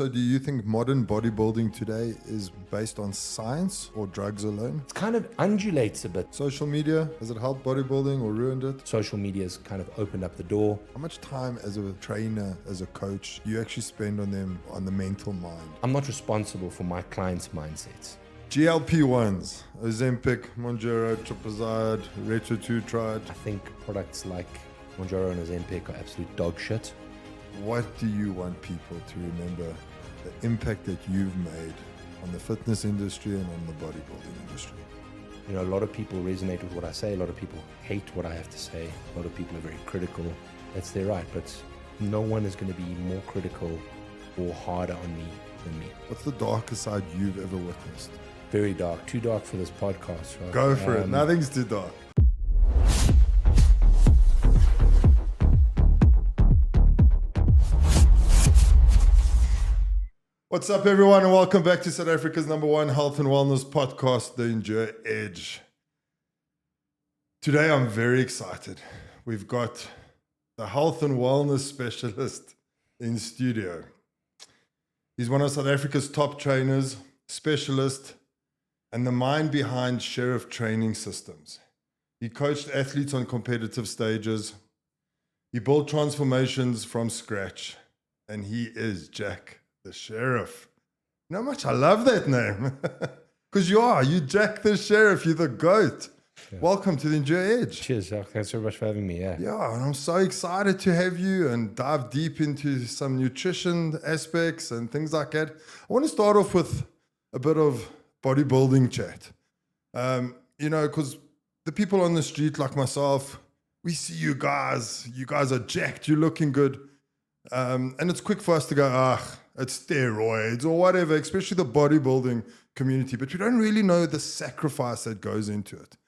So do you think modern bodybuilding today is based on science or drugs alone? It kind of undulates a bit. Social media, has it helped bodybuilding or ruined it? Social media's kind of opened up the door. How much time as a trainer, as a coach, do you actually spend on them, on the mental mind? I'm not responsible for my clients' mindsets. GLP-1s, Ozempic, Mounjaro, Tripazide, Retatrutide. I think products like Mounjaro and Ozempic are absolute dog shit. What do you want people to remember the impact that you've made on the fitness industry and on the bodybuilding industry? You know, a lot of people resonate with what I say. A lot of people hate what I have to say. A lot of people are very critical. That's their right, but no one is going to be more critical or harder on me than me. What's the darkest side you've ever witnessed? Very dark. Too dark for this podcast, right? Go for it. Nothing's too dark. What's up, everyone, and welcome back to South Africa's #1 health and wellness podcast, The Endure Edge. Today, I'm very excited. We've got the health and wellness specialist in studio. He's one of South Africa's top trainers, specialist, and the mind behind Sheriff Training Systems. He coached athletes on competitive stages. He built transformations from scratch, and he is Jack the Sheriff. You know how much I love that name? Because you Jack the Sheriff, you're the GOAT. Yeah. Welcome to the Endure Edge. Cheers, Jack. Thanks so much for having me. Yeah, and I'm so excited to have you and dive deep into some nutrition aspects and things like that. I want to start off with a bit of bodybuilding chat. Because the people on the street like myself, we see you guys are jacked, you're looking good. And it's quick for us to go, it's steroids or whatever, especially the bodybuilding community, but we don't really know the sacrifice that goes into it.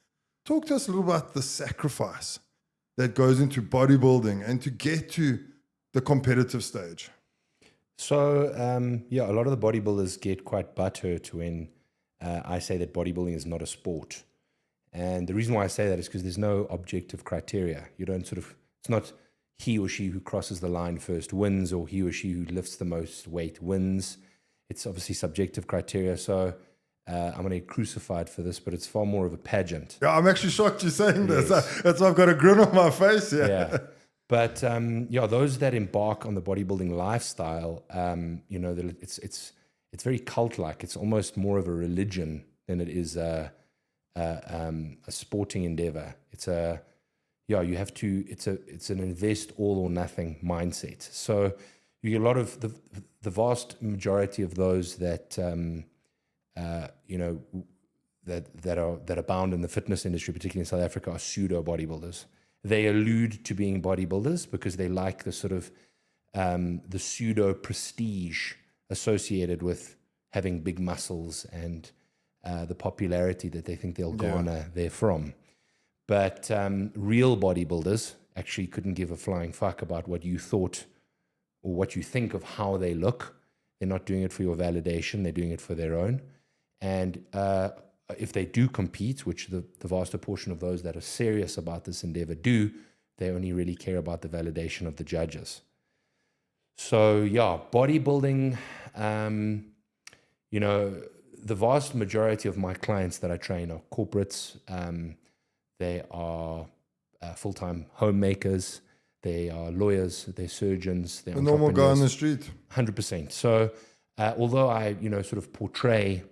Talk to us a little about the sacrifice that goes into bodybuilding and to get to the competitive stage. So, a lot of the bodybuilders get quite butthurt when I say that bodybuilding is not a sport. And the reason why I say that is because there's no objective criteria. You don't it's not he or she who crosses the line first wins, or he or she who lifts the most weight wins. It's obviously subjective criteria. So I'm going to get crucified for this, but it's far more of a pageant. Yeah, I'm actually shocked you're saying Yes. this. That's why I've got a grin on my face here. Yeah. But, those that embark on the bodybuilding lifestyle, it's very cult-like. It's almost more of a religion than it is a sporting endeavor. It's an invest all or nothing mindset. So you get a lot of the vast majority of those that that are bound in the fitness industry, particularly in South Africa, are pseudo bodybuilders. They allude to being bodybuilders because they like the sort of the pseudo prestige associated with having big muscles and the popularity that they think they'll garner therefrom. But real bodybuilders actually couldn't give a flying fuck about what you thought or what you think of how they look. They're not doing it for your validation. They're doing it for their own. And if they do compete, which the vaster portion of those that are serious about this endeavor do, they only really care about the validation of the judges. So, bodybuilding, the vast majority of my clients that I train are corporates. They are full-time homemakers. They are lawyers. They're surgeons. They're the normal guy on the street. 100%. So although I, sort of portray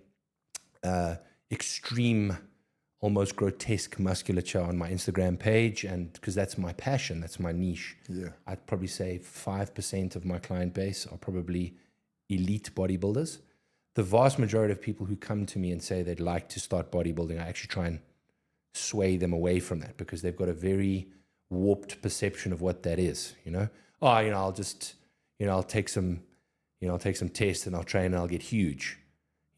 extreme, almost grotesque musculature on my Instagram page, and because that's my passion, that's my niche, I'd probably say 5% of my client base are probably elite bodybuilders. The vast majority of people who come to me and say they'd like to start bodybuilding, I actually try and sway them away from that because they've got a very warped perception of what that is. I'll just, I'll take some tests and I'll train and I'll get huge.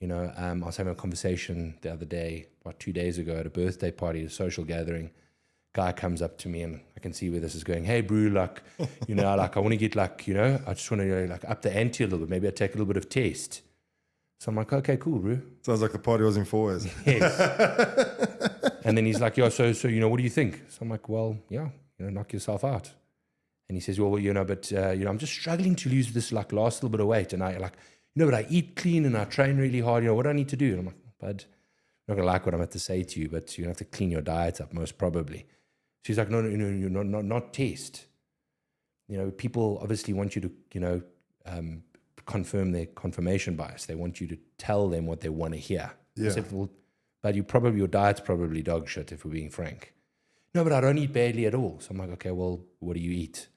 I was having a conversation the other day, about 2 days ago, at a birthday party, a social gathering. Guy comes up to me and I can see where this is going. Hey, bro, I want to get I just want to up the ante a little bit. Maybe I take a little bit of test. So I'm like, okay, cool, bro. Sounds like the party was in 4 ways. Yes. And then he's like, so what do you think? So I'm like, well, knock yourself out. And he says, well, but I'm just struggling to lose this like last little bit of weight. And I like, but I eat clean and I train really hard. What do I need to do? And I'm like, bud, I'm not going to like what I'm about to say to you, but you have to clean your diet up most probably. She's like, no, not test. People obviously want you to, confirm their confirmation bias. They want you to tell them what they want to hear. Yeah. I said, well, but your diet's probably dog shit if we're being frank. No, but I don't eat badly at all. So I'm like, okay, well, what do you eat?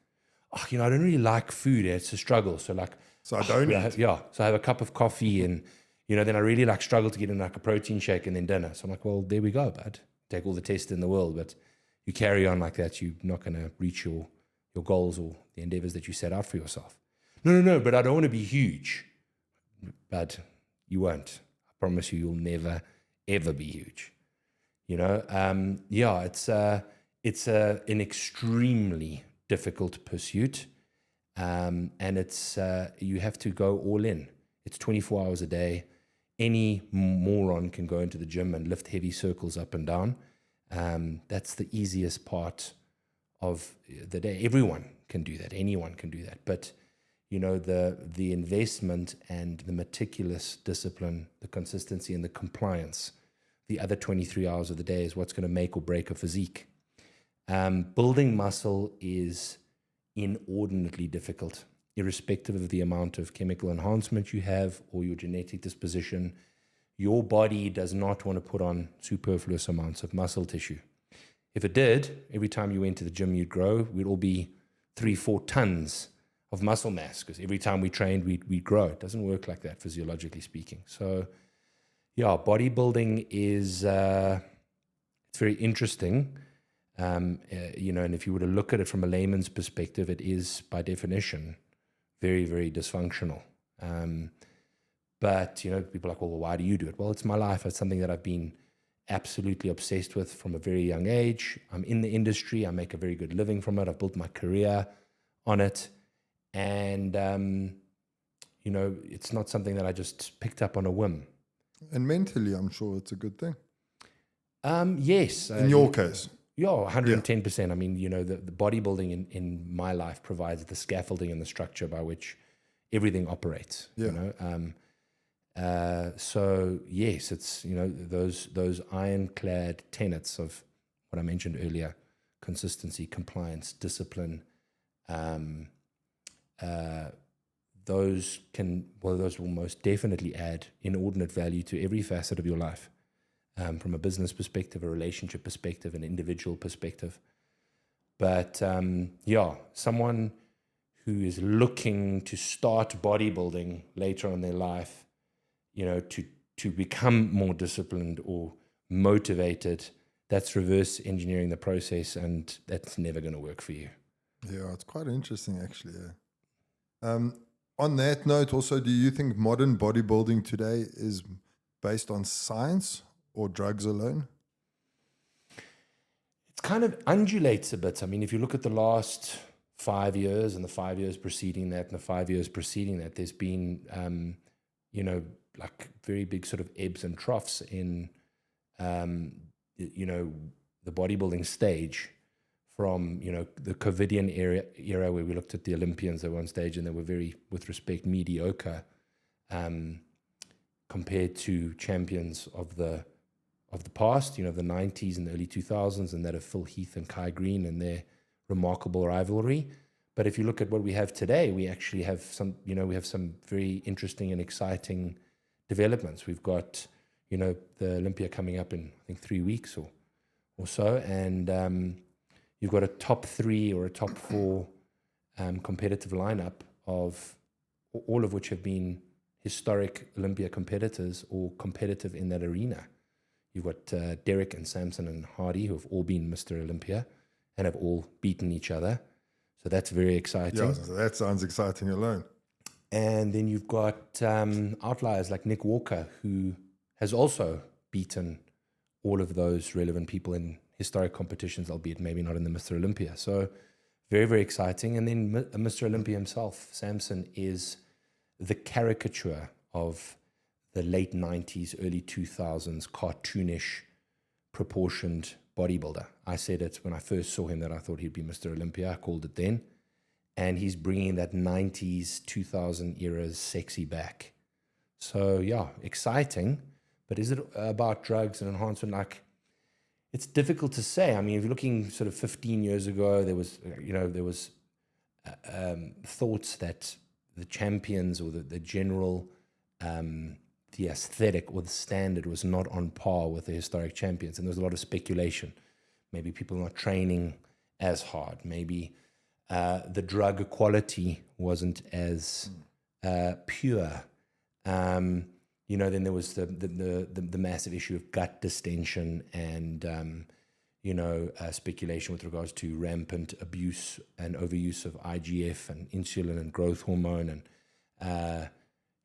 Oh, I don't really like food. It's a struggle. So like, so I don't eat. So I have a cup of coffee and, then I really like struggle to get in like a protein shake and then dinner. So I'm like, well, there we go, bud. Take all the tests in the world, but you carry on like that, you're not going to reach your goals or the endeavors that you set out for yourself. No, but I don't want to be huge. But you won't. I promise you'll never, ever be huge. It's an extremely difficult pursuit. And it's you have to go all in. It's 24 hours a day. Any moron can go into the gym and lift heavy circles up and down. That's the easiest part of the day. Everyone can do that. Anyone can do that. But the investment and the meticulous discipline, the consistency and the compliance, the other 23 hours of the day is what's going to make or break a physique. Building muscle is inordinately difficult, irrespective of the amount of chemical enhancement you have or your genetic disposition. Your body does not want to put on superfluous amounts of muscle tissue. If it did, every time you went to the gym, you'd grow. We'd all be 3-4 tons of muscle mass because every time we trained, we'd grow. It doesn't work like that, physiologically speaking. So, bodybuilding is it's very interesting. And if you were to look at it from a layman's perspective, it is by definition very, very dysfunctional. But people are like, well, why do you do it? Well, it's my life. It's something that I've been absolutely obsessed with from a very young age. I'm in the industry. I make a very good living from it. I've built my career on it. And, it's not something that I just picked up on a whim. And mentally, I'm sure it's a good thing. Yes. In your case. Yeah, 110%. I mean, the bodybuilding in my life provides the scaffolding and the structure by which everything operates. Yeah. So yes, it's those ironclad tenets of what I mentioned earlier: consistency, compliance, discipline. Those will most definitely add inordinate value to every facet of your life. From a business perspective, a relationship perspective, an individual perspective. But someone who is looking to start bodybuilding later on in their life, to become more disciplined or motivated, that's reverse engineering the process, and that's never going to work for you. Yeah, it's quite interesting actually. Yeah. On that note, also, do you think modern bodybuilding today is based on science or drugs alone? It kind of undulates a bit. I mean, if you look at the last 5 years and the 5 years preceding that and the 5 years preceding that, there's been, like very big sort of ebbs and troughs in, the bodybuilding stage from, the COVIDian era where we looked at the Olympians at one stage and they were very, with respect, mediocre compared to champions of the past, the 90s and the early 2000s, and that of Phil Heath and Kai Green and their remarkable rivalry. But if you look at what we have today, we actually have some very interesting and exciting developments. We've got, the Olympia coming up in, I think, 3 weeks or so, and you've got a top 3 or a top 4 competitive lineup of all of which have been historic Olympia competitors or competitive in that arena. You've got Derek and Samson and Hardy, who have all been Mr. Olympia and have all beaten each other. So that's very exciting. Yeah, that sounds exciting alone. And then you've got outliers like Nick Walker, who has also beaten all of those relevant people in historic competitions, albeit maybe not in the Mr. Olympia. So very, very exciting. And then Mr. Olympia himself, Samson, is the caricature of the late 90s, early 2000s, cartoonish, proportioned bodybuilder. I said it when I first saw him that I thought he'd be Mr. Olympia. I called it then. and he's bringing that 90s, 2000 era's sexy back. So yeah, exciting. But is it about drugs and enhancement? Like, it's difficult to say. I mean, if you're looking sort of 15 years ago, there was thoughts that the champions or the general, the aesthetic or the standard was not on par with the historic champions. And there was a lot of speculation. Maybe people not training as hard. Maybe the drug quality wasn't as pure. Then there was the massive issue of gut distension and, speculation with regards to rampant abuse and overuse of IGF and insulin and growth hormone and,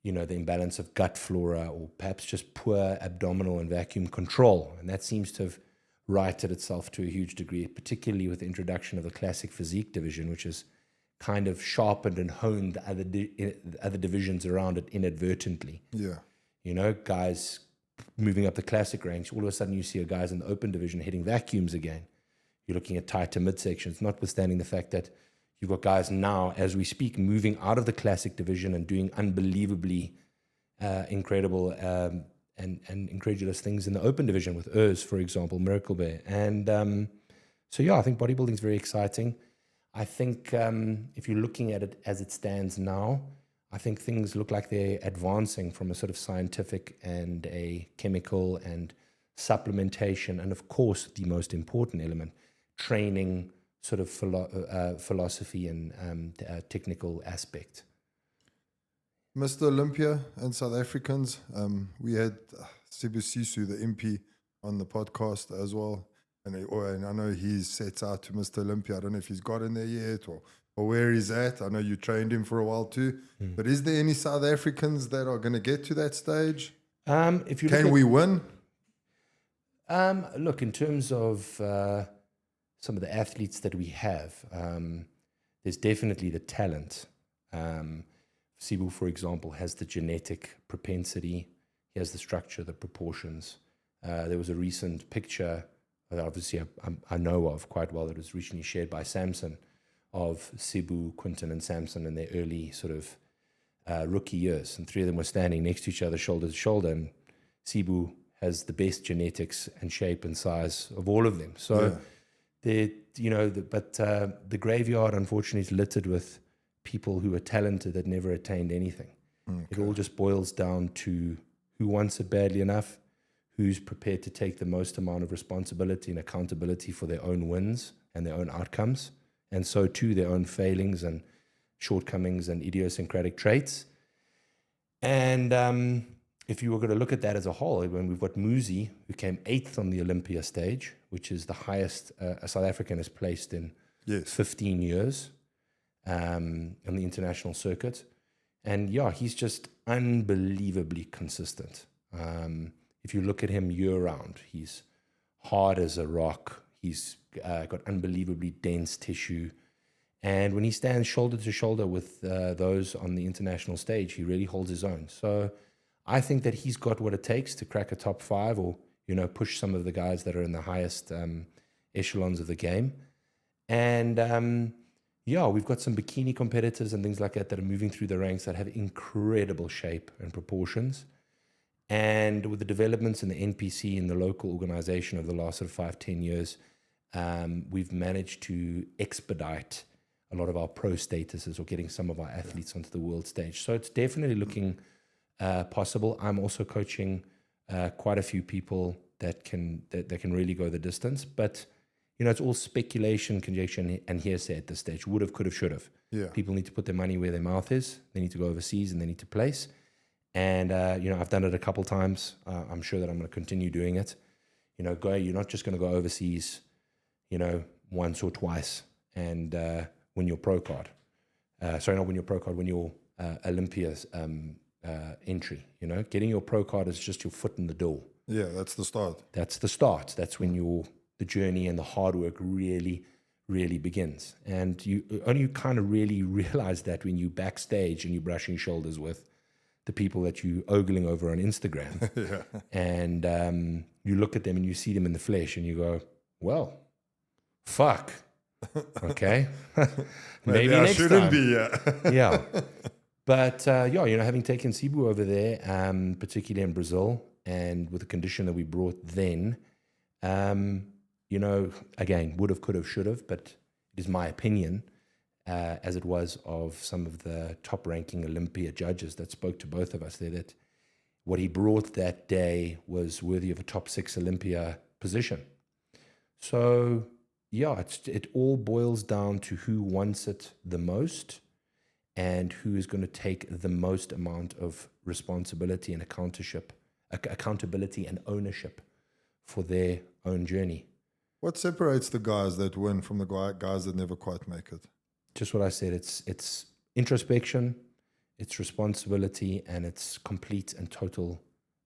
the imbalance of gut flora or perhaps just poor abdominal and vacuum control. And that seems to have righted itself to a huge degree, particularly with the introduction of the classic physique division, which has kind of sharpened and honed other divisions around it inadvertently. Yeah. Guys moving up the classic ranks, all of a sudden you see guys in the open division hitting vacuums again. You're looking at tighter midsections, notwithstanding the fact that you've got guys now, as we speak, moving out of the classic division and doing unbelievably incredible and incredulous things in the open division with Urs, for example, Miracle Bear. And I think bodybuilding is very exciting. I think if you're looking at it as it stands now, I think things look like they're advancing from a sort of scientific and a chemical and supplementation, and of course, the most important element, training sort of philosophy and technical aspect. Mr. Olympia and South Africans, we had Sibu Sisu, the MP, on the podcast as well. And I know he's set out to Mr. Olympia. I don't know if he's got in there yet or where he's at. I know you trained him for a while too. But is there any South Africans that are going to get to that stage? Can we win? Look, in terms of some of the athletes that we have, there's definitely the talent. Sibu, for example, has the genetic propensity. He has the structure, the proportions. There was a recent picture that obviously I know of quite well that was recently shared by Samson of Sibu, Quinton, and Samson in their early sort of rookie years. And three of them were standing next to each other, shoulder to shoulder. And Sibu has the best genetics and shape and size of all of them. So, the graveyard, unfortunately, is littered with people who are talented that never attained anything. Okay. It all just boils down to who wants it badly enough, who's prepared to take the most amount of responsibility and accountability for their own wins and their own outcomes, and so too their own failings and shortcomings and idiosyncratic traits. And if you were going to look at that as a whole, when we've got Muzi, who came 8th on the Olympia stage, which is the highest a South African has placed in 15 years on the international circuit. And he's just unbelievably consistent. If you look at him year-round, he's hard as a rock. He's got unbelievably dense tissue. And when he stands shoulder to shoulder with those on the international stage, he really holds his own. So I think that he's got what it takes to crack a top 5 or, push some of the guys that are in the highest echelons of the game. And we've got some bikini competitors and things like that are moving through the ranks that have incredible shape and proportions. And with the developments in the NPC and the local organization over the last sort of 5-10 years, we've managed to expedite a lot of our pro statuses or getting some of our athletes onto the world stage. So it's definitely looking possible. I'm also coaching quite a few people that can really go the distance. But, it's all speculation, conjecture, and hearsay at this stage. Would have, could have, should have. Yeah. People need to put their money where their mouth is. They need to go overseas and they need to place. And, I've done it a couple times. I'm sure that I'm going to continue doing it. You're not just going to go overseas, once or twice and win your pro card. Not win your pro card, win your Olympia's entry. Getting your pro card is just your foot in the door. Yeah, that's the start. That's when the journey and the hard work really, really begins. And you only kind of really realize that when you backstage and you're brushing shoulders with the people that you ogling over on Instagram. Yeah. And you look at them and you see them in the flesh and you go, well, fuck, Okay. Maybe I next shouldn't time. be, yeah. Yeah. But having taken Cebu over there, particularly in Brazil, and with the condition that we brought then, again, would have, could have, should have, but it is my opinion, as it was of some of the top ranking Olympia judges that spoke to both of us there, that what he brought that day was worthy of a top 6 Olympia position. So, yeah, it all boils down to who wants it the most and who is going to take the most amount of responsibility and accountability and ownership for their own journey. What separates the guys that win from the guys that never quite make it? Just what I said. It's introspection, it's responsibility, and it's complete and total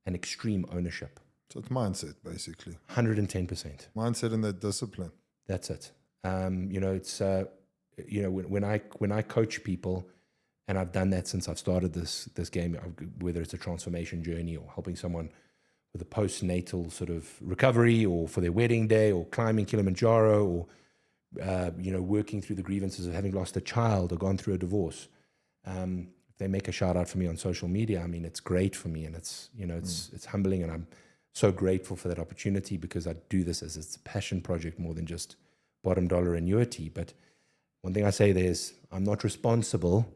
and extreme ownership. So it's mindset, basically. 110%. Mindset and that discipline. That's it. It's when I coach people, and I've done that since I've started this game, whether it's a transformation journey or helping someone with a postnatal sort of recovery, or for their wedding day, or climbing Kilimanjaro, or working through the grievances of having lost a child or gone through a divorce. If they make a shout out for me on social media, I mean, it's great for me, and it's humbling, and I'm so grateful for that opportunity, because I do this as a passion project more than just bottom dollar annuity. But one thing I say there is, I'm not responsible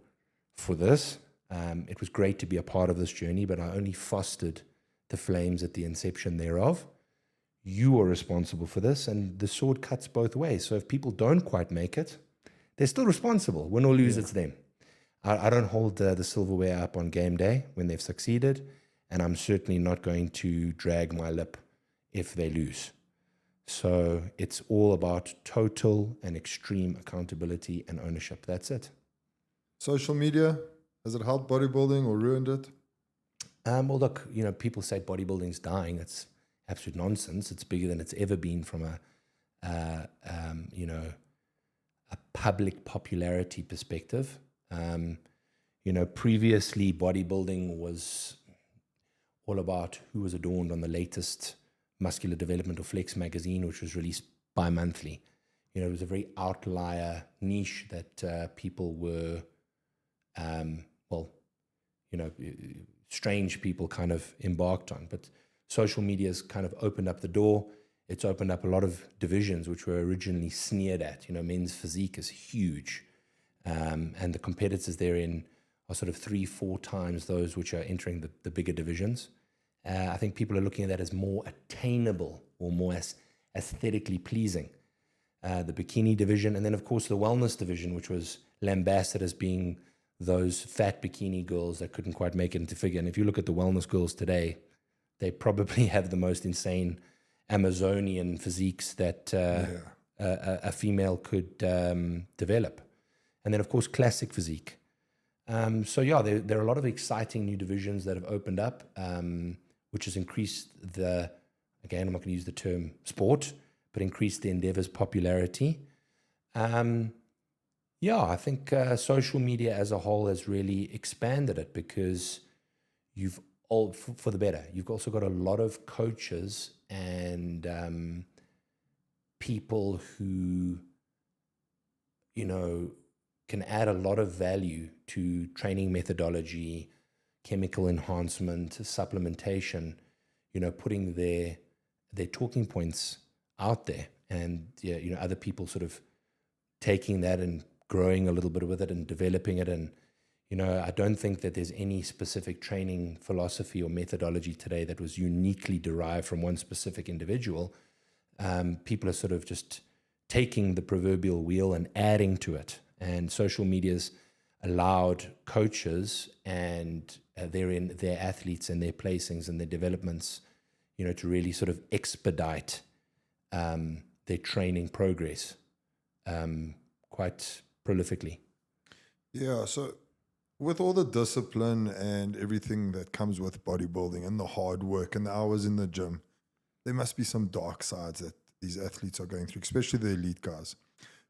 for this. It was great to be a part of this journey, but I only fostered the flames at the inception thereof. You are responsible for this, and the sword cuts both ways. So if people don't quite make it, they're still responsible. Win or lose, it's them. I don't hold the silverware up on game day when they've succeeded, and I'm certainly not going to drag my lip if they lose. So it's all about total and extreme accountability and ownership. That's it. Social media, has it helped bodybuilding or ruined it? Well, look, people say bodybuilding's dying. That's absolute nonsense. It's bigger than it's ever been from a public popularity perspective. Previously bodybuilding was all about who was adorned on the latest Muscular Development or Flex magazine, which was released bi-monthly. It was a very outlier niche that people were, strange people kind of embarked on. But social media's kind of opened up the door. It's opened up a lot of divisions which were originally sneered at. Men's physique is huge. And the competitors therein are sort of 3-4 times those which are entering the bigger divisions. I think people are looking at that as more attainable or more aesthetically pleasing. The bikini division, and then of course the wellness division, which was lambasted as being those fat bikini girls that couldn't quite make it into figure. And if you look at the wellness girls today, they probably have the most insane Amazonian physiques that a female could develop. And then of course classic physique. There are a lot of exciting new divisions that have opened up, which has increased again, I'm not going to use the term sport, but increased the endeavor's popularity. I think social media as a whole has really expanded it, because you've all, for the better, you've also got a lot of coaches and people who, can add a lot of value to training methodology, chemical enhancement, supplementation, putting their talking points out there, and other people sort of taking that and growing a little bit with it and developing it. And I don't think that there's any specific training philosophy or methodology today that was uniquely derived from one specific individual. People are sort of just taking the proverbial wheel and adding to it. And social media's allowed coaches and their athletes and their placings and their developments, to really sort of expedite their training progress quite prolifically. Yeah, so with all the discipline and everything that comes with bodybuilding and the hard work and the hours in the gym, there must be some dark sides that these athletes are going through, especially the elite guys.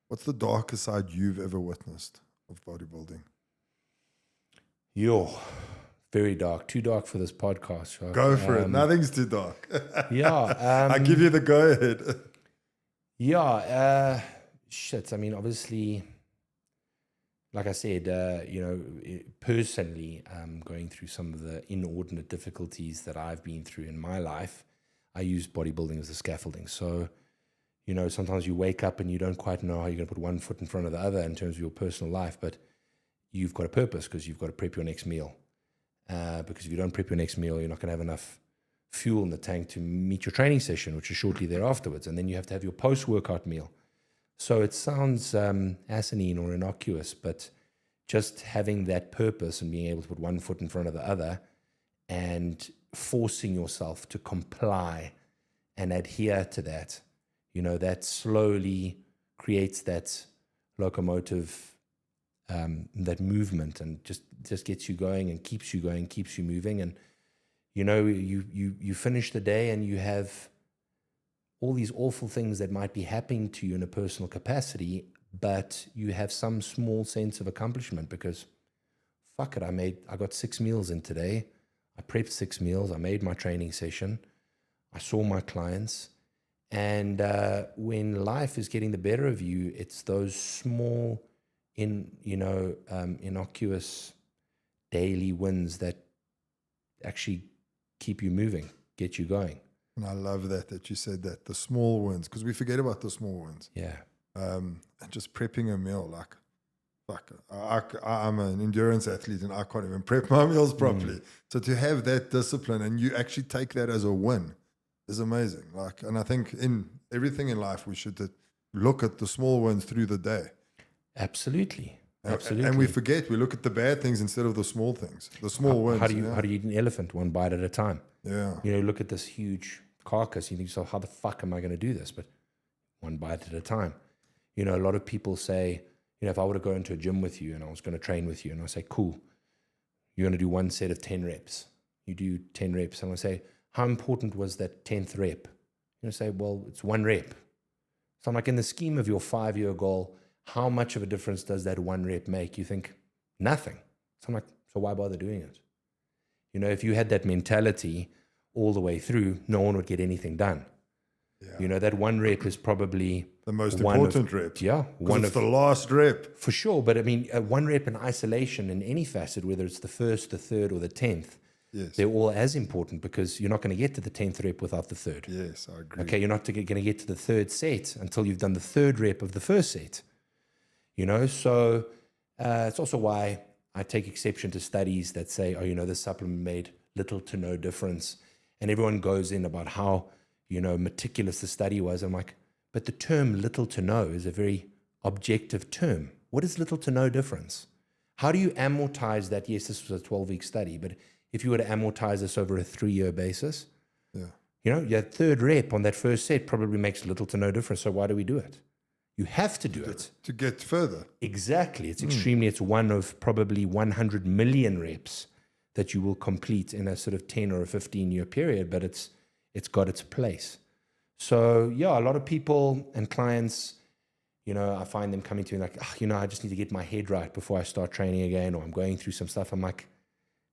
What's the darkest side you've ever witnessed of bodybuilding? Very dark. Too dark for this podcast. Right? Go for it. Nothing's too dark. I give you the go ahead. shit, I mean, obviously, like I said, personally, going through some of the inordinate difficulties that I've been through in my life, I use bodybuilding as a scaffolding. So, sometimes you wake up and you don't quite know how you're going to put one foot in front of the other in terms of your personal life, but you've got a purpose because you've got to prep your next meal. Because if you don't prep your next meal, you're not going to have enough fuel in the tank to meet your training session, which is shortly thereafterwards. And then you have to have your post-workout meal. So it sounds asinine or innocuous, but just having that purpose and being able to put one foot in front of the other and forcing yourself to comply and adhere to that, that slowly creates that locomotive, that movement, and just gets you going and keeps you going, keeps you moving. And, you finish the day and you have all these awful things that might be happening to you in a personal capacity, but you have some small sense of accomplishment because, fuck it, I got 6 meals in today. I prepped 6 meals. I made my training session. I saw my clients. And when life is getting the better of you, it's those small, innocuous daily wins that actually keep you moving, get you going. And I love that you said that, the small wins, because we forget about the small wins. Yeah. And just prepping a meal, like, fuck, I'm an endurance athlete and I can't even prep my meals properly. So to have that discipline and you actually take that as a win is amazing. Like, and I think in everything in life, we should look at the small wins through the day. Absolutely. And we forget, we look at the bad things instead of the small things, the small wins. How do you eat an elephant one bite at a time? Yeah. Look at this huge carcass. You think, so how the fuck am I going to do this? But one bite at a time. A lot of people say, if I were to go into a gym with you and I was going to train with you and I say, cool, you're going to do one set of 10 reps. You do 10 reps. And I say, how important was that 10th rep? You say, well, it's 1 rep. So I'm like, in the scheme of your 5-year goal, how much of a difference does that 1 rep make? You think, nothing. So I'm like, so why bother doing it? If you had that mentality all the way through, no one would get anything done. Yeah. That 1 rep is probably the most important rep. Yeah. It's the last rep. For sure. But I mean, 1 rep in isolation in any facet, whether it's the first, the third, or the 10th, yes, they're all as important because you're not going to get to the 10th rep without the third. Yes, I agree. Okay, you're not going to get to the 3rd set until you've done the 3rd rep of the 1st set. So it's also why I take exception to studies that say, this supplement made little to no difference. And everyone goes in about how, meticulous the study was. I'm like, but the term little to no is a very objective term. What is little to no difference? How do you amortize that? Yes, this was a 12-week study, but if you were to amortize this over a 3-year basis, your 3rd rep on that 1st set probably makes little to no difference. So why do we do it? You have to do it. To get further. Exactly. It's one of probably 100 million reps that you will complete in a sort of 10 or a 15-year period, but it's got its place. So, a lot of people and clients, I find them coming to me like, I just need to get my head right before I start training again, or I'm going through some stuff. I'm like,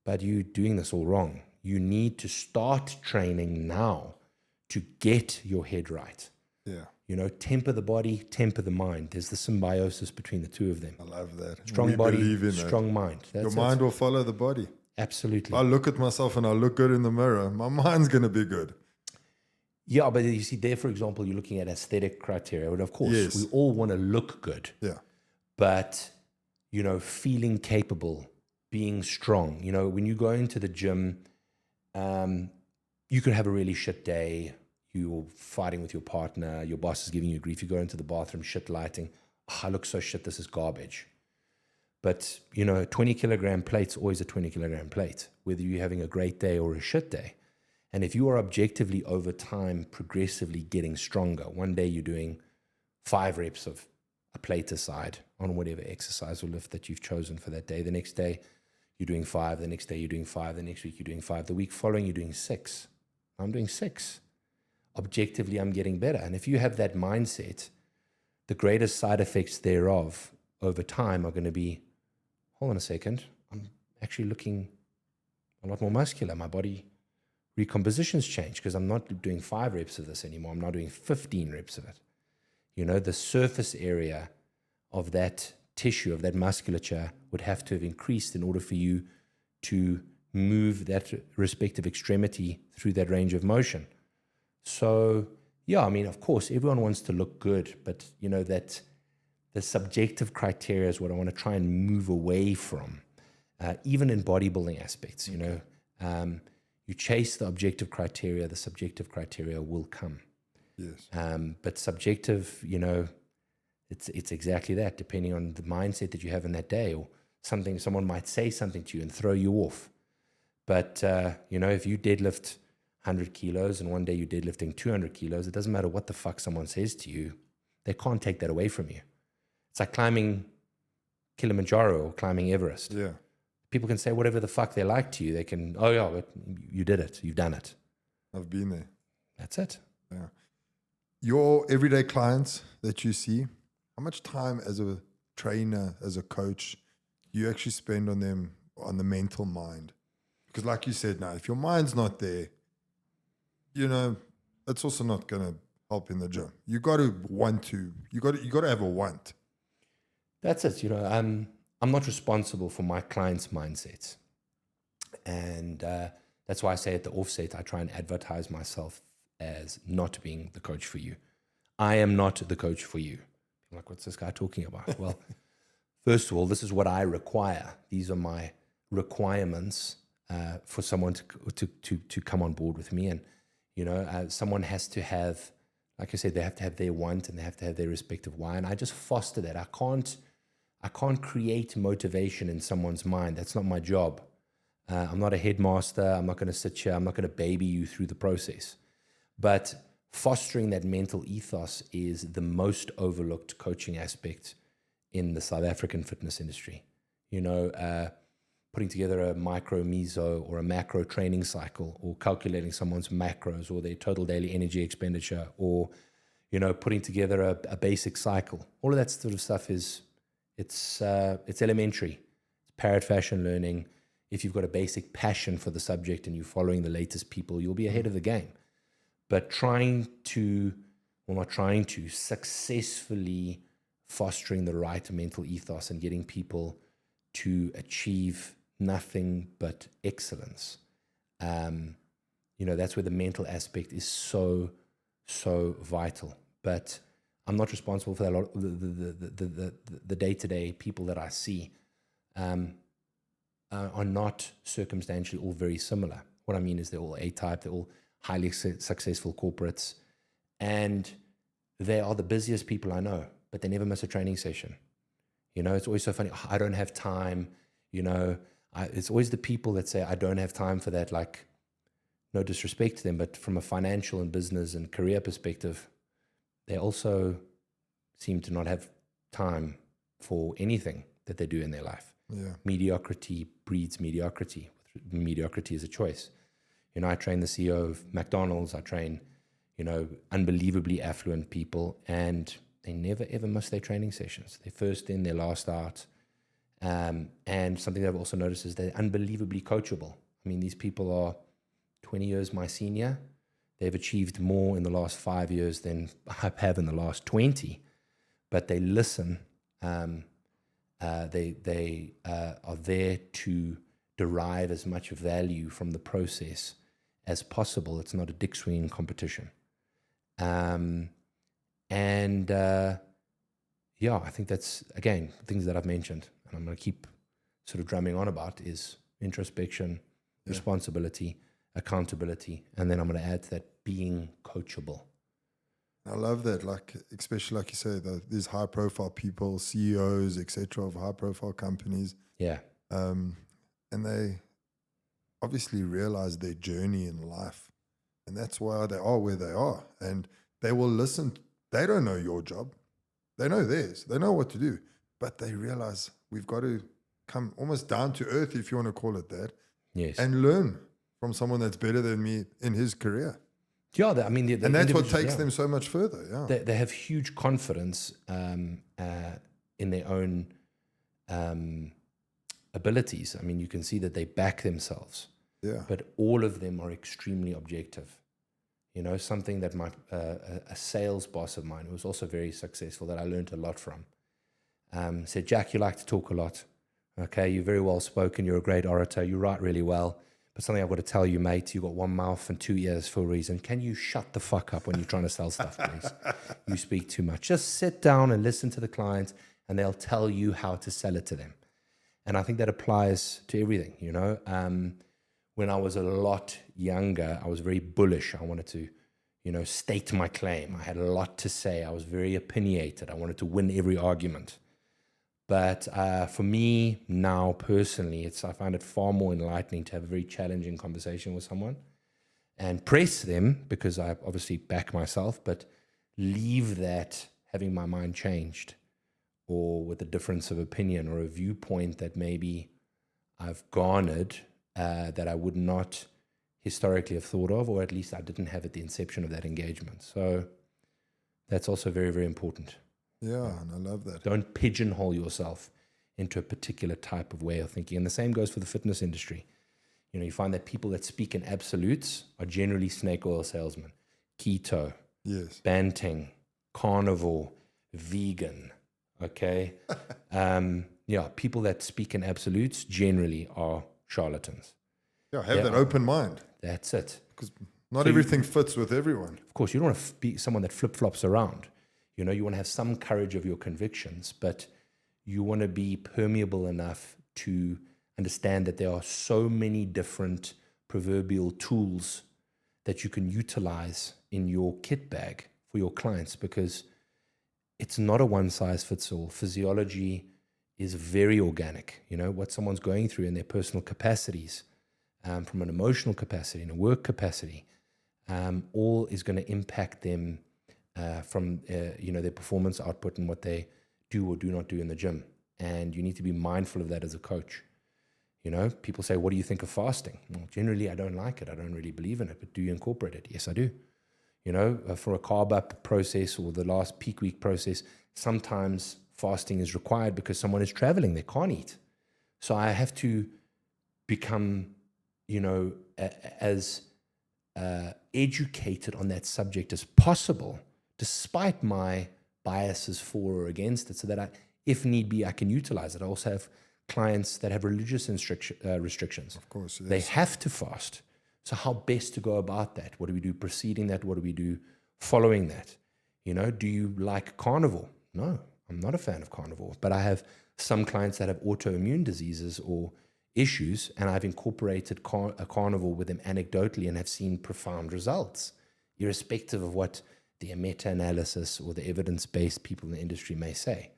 but you're doing this all wrong. You need to start training now to get your head right. Yeah. Temper the body, temper the mind. There's the symbiosis between the two of them. I love that. Strong body, strong mind. Your mind will follow the body. Absolutely. If I look at myself and I look good in the mirror, my mind's going to be good. Yeah, but you see there, for example, you're looking at aesthetic criteria. And of course, we all want to look good. Yeah. But, feeling capable, being strong. When you go into the gym, you could have a really shit day. You're fighting with your partner. Your boss is giving you grief. You go into the bathroom, shit lighting. I look so shit. This is garbage. But, 20-kilogram plate's always a 20-kilogram plate, whether you're having a great day or a shit day. And if you are objectively over time progressively getting stronger, one day you're doing 5 reps of a plate aside on whatever exercise or lift that you've chosen for that day. The next day you're doing 5. The next day you're doing 5. The next week you're doing 5. The week following you're doing 6. I'm doing 6. Objectively, I'm getting better. And if you have that mindset, the greatest side effects thereof over time are going to be, hold on a second, I'm actually looking a lot more muscular. My body recomposition's changed because I'm not doing 5 reps of this anymore. I'm now doing 15 reps of it. The surface area of that tissue, of that musculature, would have to have increased in order for you to move that respective extremity through that range of motion. So, yeah, I mean, of course, everyone wants to look good, but, that the subjective criteria is what I want to try and move away from, even in bodybuilding aspects, you chase the objective criteria, the subjective criteria will come. Yes. But subjective, it's exactly that, depending on the mindset that you have in that day, or someone might say something to you and throw you off. But, if you deadlift 100 kilos and one day you're deadlifting 200 kilos, it doesn't matter what the fuck someone says to you. They can't take that away from you. It's like climbing Kilimanjaro or climbing Everest. Yeah. People can say whatever the fuck they like to you. They can, oh yeah, but you did it. You've done it. I've been there. That's it. Yeah. Your everyday clients that you see, how much time as a trainer, as a coach, do you actually spend on them, on the mental mind? Because like you said, now, if your mind's not there, it's also not going to help in the gym. You got to want to, you got to have a want. That's it. I'm not responsible for my clients' mindsets. And that's why I say at the offset, I try and advertise myself as not being the coach for you. I am not the coach for you. I'm like, what's this guy talking about? Well, first of all, this is what I require. These are my requirements for someone to come on board with me. And, someone has to have, like I said, they have to have their want and they have to have their respective why. And I just foster that. I can't create motivation in someone's mind. That's not my job. I'm not a headmaster. I'm not going to sit here. I'm not going to baby you through the process. But fostering that mental ethos is the most overlooked coaching aspect in the South African fitness industry. Putting together a micro, meso, or a macro training cycle, or calculating someone's macros or their total daily energy expenditure, or, putting together a basic cycle. All of that sort of stuff it's elementary. It's parrot fashion learning. If you've got a basic passion for the subject and you're following the latest people, you'll be ahead of the game. But successfully fostering the right mental ethos and getting people to achieve nothing but excellence. That's where the mental aspect is so, so vital. But I'm not responsible for that. The day-to-day people that I see are not circumstantially all very similar. What I mean is they're all A-type, they're all highly successful corporates, and they are the busiest people I know, but they never miss a training session. It's always so funny. Oh, I don't have time. It's always the people that say, I don't have time for that. Like, no disrespect to them, but from a financial and business and career perspective, they also seem to not have time for anything that they do in their life. Yeah. Mediocrity breeds mediocrity. Mediocrity is a choice. I train the CEO of McDonald's. I train, unbelievably affluent people, and they never, ever miss their training sessions. They're first in, they're last out. And something that I've also noticed is they're unbelievably coachable. I mean, these people are 20 years my senior. They've achieved more in the last 5 years than I have in the last 20. But they listen. They are there to derive as much value from the process as possible. It's not a dick swinging competition. I think that's, again, things that I've mentioned, and I'm going to keep sort of drumming on about, is introspection, responsibility, accountability, and then I'm going to add to that, being coachable. I love that, especially like you say, these high profile people, CEOs, etc., of high profile companies. Yeah. And they obviously realize their journey in life, and that's why they are where they are. And they will listen. They don't know your job. They know theirs. They know what to do, but they realize we've got to come almost down to earth, if you want to call it that. Yes. And learn from someone that's better than me in his career. Yeah, and that's what takes them so much further. Yeah, they have huge confidence in their own abilities. I mean, you can see that they back themselves. Yeah. But all of them are extremely objective. You know, something that a sales boss of mine, who was also very successful, that I learned a lot from, said, Jack, you like to talk a lot. Okay, you're very well spoken. You're a great orator. You write really well. But something I've got to tell you, mate, you've got one mouth and 2 ears for a reason. Can you shut the fuck up when you're trying to sell stuff, please? You speak too much. Just sit down and listen to the client, and they'll tell you how to sell it to them. And I think that applies to everything, you know. When I was a lot younger, I was very bullish. I wanted to, you know, state my claim. I had a lot to say. I was very opinionated. I wanted to win every argument. But for me now, personally, I find it far more enlightening to have a very challenging conversation with someone and press them, because I obviously back myself, but leave that having my mind changed or with a difference of opinion or a viewpoint that maybe I've garnered that I would not historically have thought of, or at least I didn't have at the inception of that engagement. So that's also very, very important. Yeah, and I love that. Don't pigeonhole yourself into a particular type of way of thinking. And the same goes for the fitness industry. You know, you find that people that speak in absolutes are generally snake oil salesmen. Keto, yes, banting, carnivore, vegan, okay? Yeah, people that speak in absolutes generally are charlatans. Yeah, have that open mind. That's it. Because not everything fits with everyone. Of course, you don't want to be someone that flip-flops around. You know, you want to have some courage of your convictions, but you want to be permeable enough to understand that there are so many different proverbial tools that you can utilize in your kit bag for your clients, because it's not a one-size-fits-all. Physiology is very organic. You know, what someone's going through in their personal capacities, from an emotional capacity and a work capacity, all is going to impact them from you know, their performance output and what they do or do not do in the gym. And you need to be mindful of that as a coach. You know, people say, what do you think of fasting? Well, generally, I don't like it. I don't really believe in it. But do you incorporate it? Yes, I do. You know, for a carb up process or the last peak week process, sometimes fasting is required because someone is traveling. They can't eat. So I have to become, you know, as educated on that subject as possible, despite my biases for or against it, so that if need be, I can utilize it. I also have clients that have religious restrictions. Of course, yes. They have to fast. So how best to go about that? What do we do preceding that? What do we do following that? You know, do you like carnivore? No, I'm not a fan of carnivore. But I have some clients that have autoimmune diseases or issues, and I've incorporated a carnivore with them anecdotally and have seen profound results, irrespective of what the meta-analysis or the evidence-based people in the industry may say.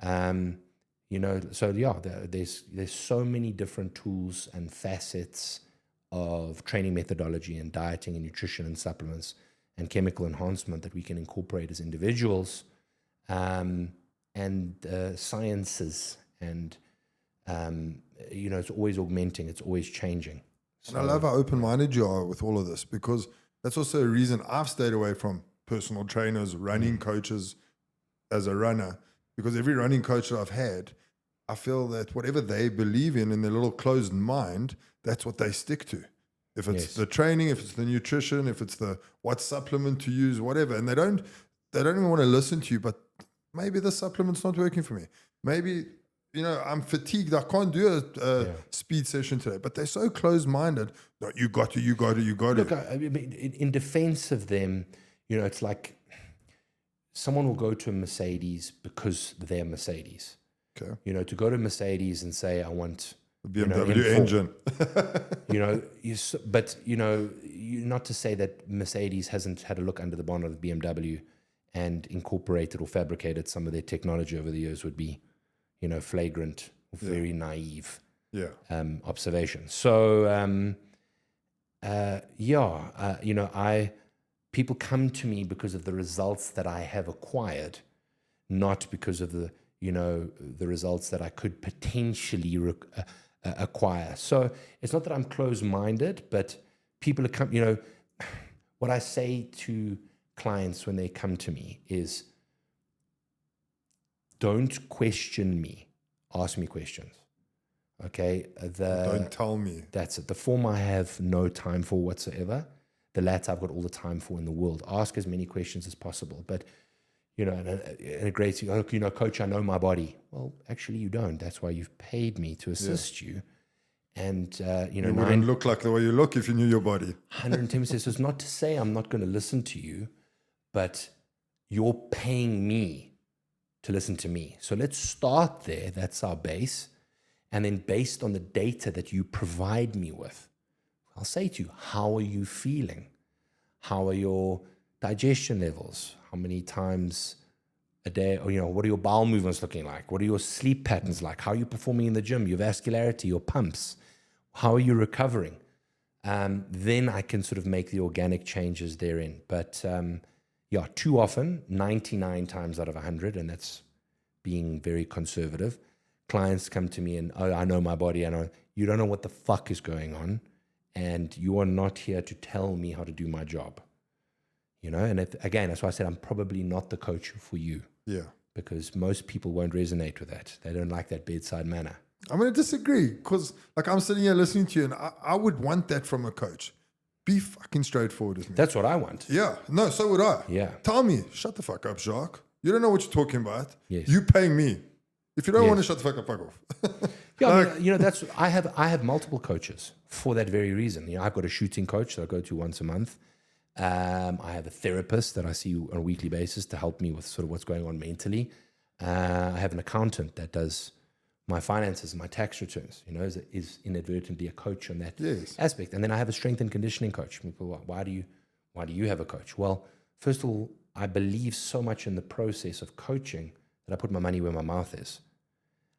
You know, so yeah, there's so many different tools and facets of training methodology and dieting and nutrition and supplements and chemical enhancement that we can incorporate as individuals, and sciences, and you know, it's always augmenting, it's always changing. So, and I love how open-minded you are with all of this, because that's also a reason I've stayed away from personal trainers, running coaches as a runner, because every running coach that I've had, I feel that whatever they believe in their little closed mind, that's what they stick to. If it's the training, if it's the nutrition, if it's the what supplement to use, whatever, and they don't even want to listen to you. But maybe the supplement's not working for me. Maybe, you know, I'm fatigued. I can't do a speed session today. But they're so closed-minded. No, you got to. Look, I mean, in defense of them, you know, it's like someone will go to a Mercedes because they're Mercedes. Okay. You know, to go to Mercedes and say, I want a BMW engine. You know, but, you know, not to say that Mercedes hasn't had a look under the bonnet of the BMW and incorporated or fabricated some of their technology over the years would be, you know, flagrant, very naive observation. So, you know, people come to me because of the results that I have acquired, not because of the, you know, the results that I could potentially acquire. So it's not that I'm closed-minded, but people are you know, what I say to clients when they come to me is, don't question me, ask me questions. Okay? Don't tell me. That's it. The form I have no time for whatsoever. The latter I've got all the time for in the world. Ask as many questions as possible. But, you know, and a great thing, oh, you know, coach, I know my body. Well, actually you don't. That's why you've paid me to assist you. And, you know, you wouldn't look like the way you look if you knew your body. 110%. So it's not to say I'm not going to listen to you, but you're paying me to listen to me. So let's start there. That's our base. And then based on the data that you provide me with, I'll say to you, how are you feeling? How are your digestion levels? How many times a day, or, you know, what are your bowel movements looking like? What are your sleep patterns like? How are you performing in the gym? Your vascularity, your pumps? How are you recovering? Then I can sort of make the organic changes therein. But yeah, too often, 99 times out of 100, and that's being very conservative, clients come to me and, oh, I know my body. I know. You don't know what the fuck is going on. And you are not here to tell me how to do my job. You know, and again, that's why I said I'm probably not the coach for you. Yeah. Because most people won't resonate with that. They don't like that bedside manner. I'm going to disagree because, like, I'm sitting here listening to you, and I would want that from a coach. Be fucking straightforward with me. That's what I want. Yeah. No, so would I. Yeah. Tell me, shut the fuck up, Jacques. You don't know what you're talking about. Yes. You paying me. If you don't Yes. want to shut the fuck up, fuck off. Yeah, I mean, you know, that's I have multiple coaches for that very reason. You know, I've got a shooting coach that I go to once a month. I have a therapist that I see on a weekly basis to help me with sort of what's going on mentally. I have an accountant that does my finances and my tax returns. You know, is inadvertently a coach on that aspect. And then I have a strength and conditioning coach. People, why do you have a coach? Well, first of all, I believe so much in the process of coaching that I put my money where my mouth is.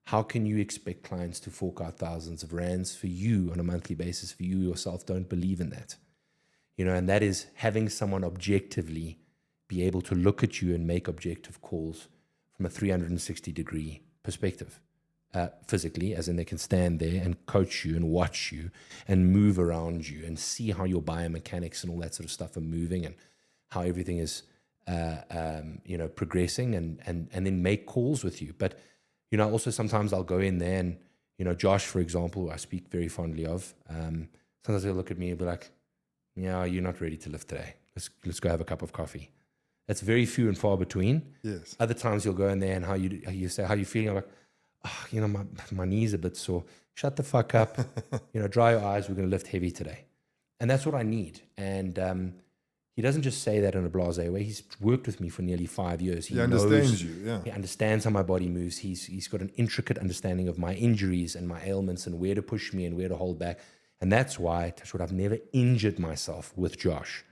How can you expect clients to fork out thousands of rands for you on a monthly basis if you yourself don't believe in that? You know, and that is having someone objectively be able to look at you and make objective calls from a 360-degree perspective, physically, as in they can stand there and coach you and watch you and move around you and see how your biomechanics and all that sort of stuff are moving and how everything is, you know, progressing and then make calls with you. But you know, also sometimes I'll go in there and, you know, Josh, for example, who I speak very fondly of, sometimes he'll look at me and be like, yeah, you're not ready to lift today. Let's go have a cup of coffee. That's very few and far between. Yes. Other times you'll go in there and you say, how you feeling? I'm like, oh, you know, my knees are a bit sore. Shut the fuck up. You know, dry your eyes. We're going to lift heavy today. And that's what I need. And he doesn't just say that in a blasé way. He's worked with me for nearly 5 years. He understands you, yeah. He understands how my body moves. He's got an intricate understanding of my injuries and my ailments and where to push me and where to hold back. And that's why, I've never injured myself with Josh.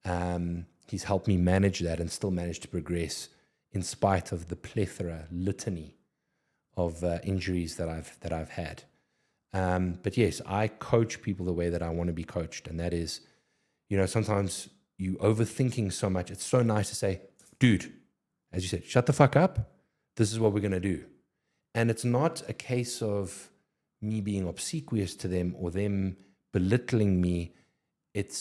He's helped me manage that and still manage to progress in spite of the litany of injuries that I've had. But yes, I coach people the way that I want to be coached. And that is, you know, sometimes you overthinking so much. It's so nice to say, dude, as you said, shut the fuck up. This is what we're going to do. And it's not a case of me being obsequious to them or them belittling me. It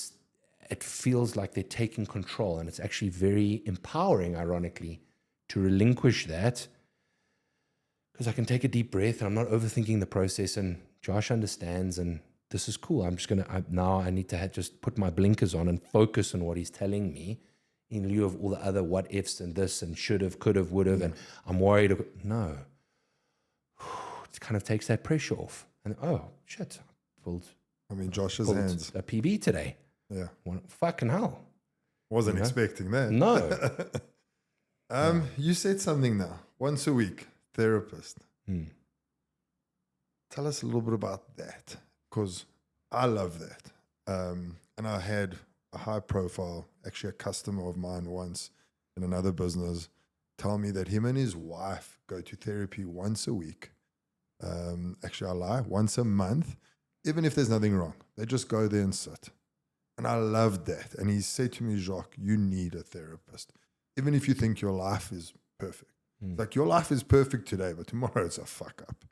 feels like they're taking control. And it's actually very empowering, ironically, to relinquish that, because I can take a deep breath and I'm not overthinking the process, and Josh understands, and this is cool. I'm just going to, now I need to just put my blinkers on and focus on what he's telling me in lieu of all the other what ifs and this and should have, could have, would have, and I'm worried. No. It kind of takes that pressure off. And oh, shit. Josh's hands. A PB today. Yeah. Fucking hell. Wasn't expecting that. No. You said something now. Once a week, therapist. Tell us a little bit about that, because I love that. And I had a high profile, actually a customer of mine once in another business, tell me that him and his wife go to therapy once a week. Actually, I lie, once a month, even if there's nothing wrong. They just go there and sit. And I loved that. And he said to me, Jacques, you need a therapist. Even if you think your life is perfect. Like, your life is perfect today, but tomorrow it's a fuck up.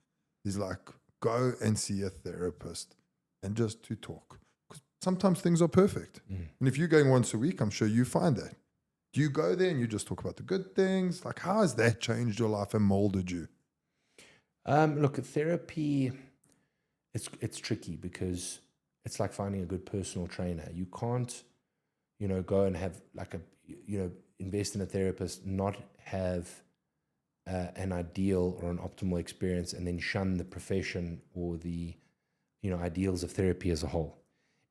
He's like, go and see a therapist and just to talk. Because sometimes things are perfect. And if you're going once a week, I'm sure you find that. Do you go there and you just talk about the good things? Like, how has that changed your life and molded you? Look, therapy, it's tricky because it's like finding a good personal trainer. You can't go and have like invest in a therapist, not have an ideal or an optimal experience, and then shun the profession or the, ideals of therapy as a whole.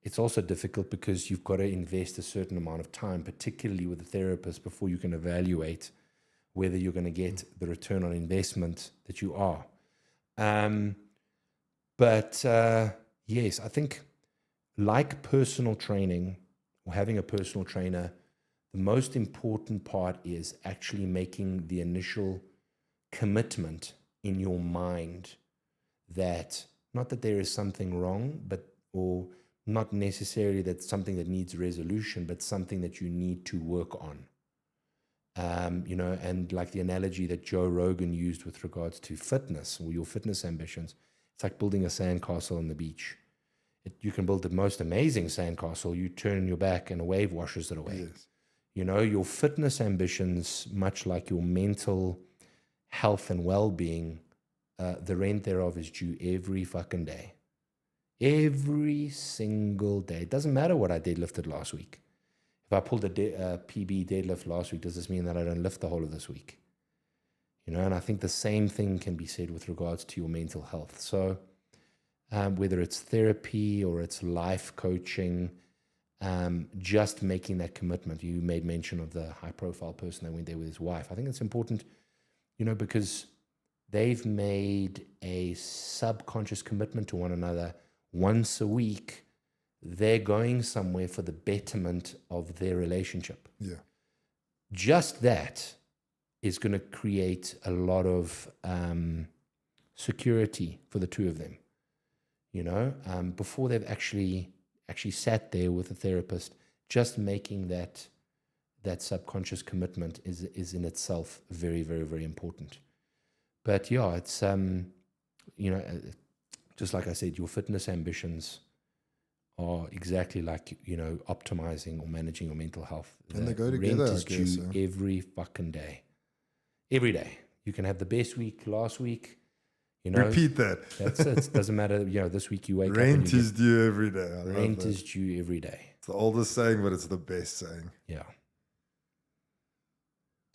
It's also difficult because you've got to invest a certain amount of time, particularly with a therapist, before you can evaluate whether you're going to get the return on investment that you are. But yes, I think like personal training or having a personal trainer, the most important part is actually making the initial commitment in your mind that not that there is something wrong, or not necessarily that something that needs resolution, but something that you need to work on. And like the analogy that Joe Rogan used with regards to fitness or your fitness ambitions, it's like building a sandcastle on the beach. You can build the most amazing sandcastle, you turn your back and a wave washes it away. Yes. Your fitness ambitions, much like your mental health and well-being, the rent thereof is due every fucking day. Every single day. It doesn't matter what I deadlifted last week. If I pulled a PB deadlift last week, does this mean that I don't lift the whole of this week? And I think the same thing can be said with regards to your mental health. So whether it's therapy or it's life coaching, just making that commitment. You made mention of the high-profile person that went there with his wife. I think it's important, because they've made a subconscious commitment to one another. Once a week, they're going somewhere for the betterment of their relationship. Yeah. Just that is going to create a lot of security for the two of them. Before they've actually sat there with a therapist, just making that subconscious commitment is in itself very, very, very important. But yeah, it's just like I said, your fitness ambitions are exactly like optimizing or managing your mental health. And they go together. Rent is due every fucking day. Every day. You can have the best week last week. Repeat that. That's it. It doesn't matter. This week you wake up. Rent is due every day. Rent is due every day. It's the oldest saying, but it's the best saying. Yeah.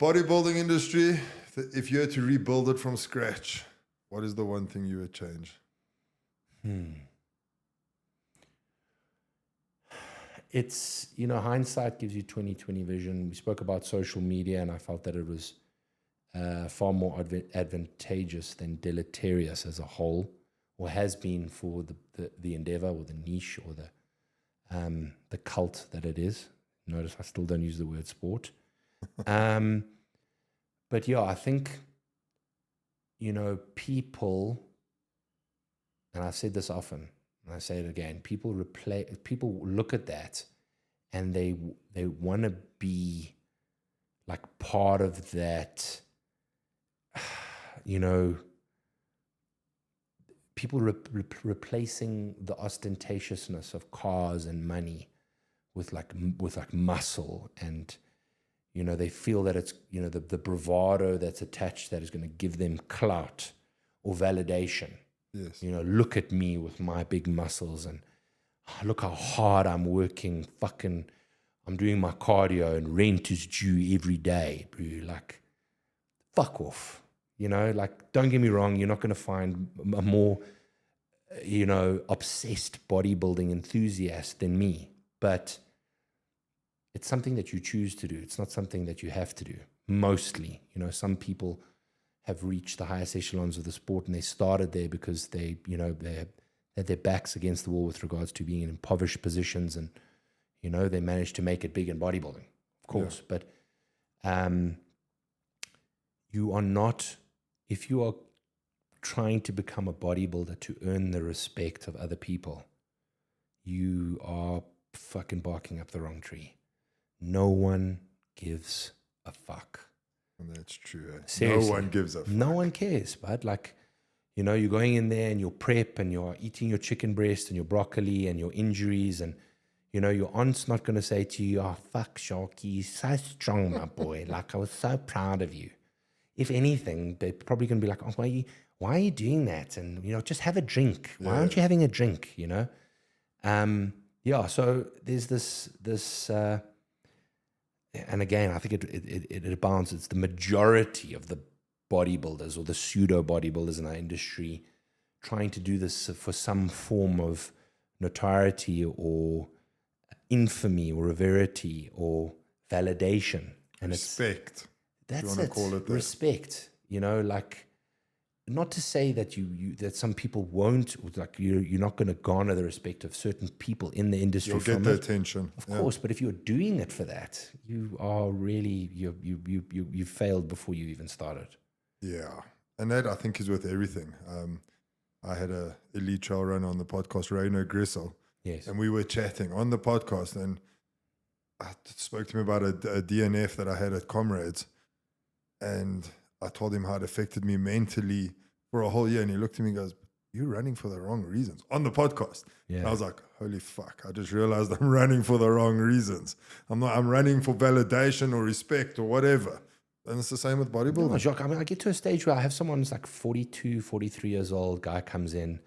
Bodybuilding industry, if you had to rebuild it from scratch, what is the one thing you would change? It's, hindsight gives you 20/20 vision. We spoke about social media, and I felt that it was far more advantageous than deleterious as a whole, or has been for the endeavor or the niche or the cult that it is. Notice I still don't use the word sport. But yeah, I think, people, and I've said this often, and I say it again, people look at that and they want to be like part of that, people replacing the ostentatiousness of cars and money with muscle, and they feel that it's the bravado that's attached that is going to give them clout or validation. Yes. Look at me with my big muscles, and look how hard I'm working. I'm doing my cardio, and rent is due every day, bro. Like, fuck off. Don't get me wrong. You're not going to find a more, obsessed bodybuilding enthusiast than me. But it's something that you choose to do. It's not something that you have to do. Mostly, some people have reached the highest echelons of the sport, and they started there because they had their backs against the wall with regards to being in impoverished positions, and they managed to make it big in bodybuilding, of course. Yeah. But you are not, if you are trying to become a bodybuilder to earn the respect of other people, you are fucking barking up the wrong tree. No one gives a fuck. That's true. Seriously, no one gives a fuck. No one cares, but you're going in there and you're prep and you're eating your chicken breast and your broccoli and your injuries, and your aunt's not going to say to you, "Oh, fuck, Sharky, you're so strong, my boy. Like, I was so proud of you." If anything, they're probably going to be like, "Oh, why are you doing that? And just have a drink. Why aren't you having a drink?" So there's this and again, I think it abounds. It's the majority of the bodybuilders or the pseudo bodybuilders in our industry trying to do this for some form of notoriety or infamy or severity or validation. And respect. That's you want to call it that. Respect. You know, like, not to say that that some people won't, like you're not going to garner the respect of certain people in the industry. You'll get the attention, of course. But if you're doing it for that, you are really you failed before you even started. Yeah, and that I think is with everything. I had a elite trail runner on the podcast, Rainer Grissel. Yes, and we were chatting on the podcast, and I spoke to him about a DNF that I had at Comrades, and I told him how it affected me mentally for a whole year. And he looked at me and goes, "You're running for the wrong reasons," on the podcast. Yeah. And I was like, holy fuck, I just realized I'm running for the wrong reasons. I'm running for validation or respect or whatever. And it's the same with bodybuilding. No, Jacques, I mean, I get to a stage where I have someone who's like 42, 43 years old, guy comes in,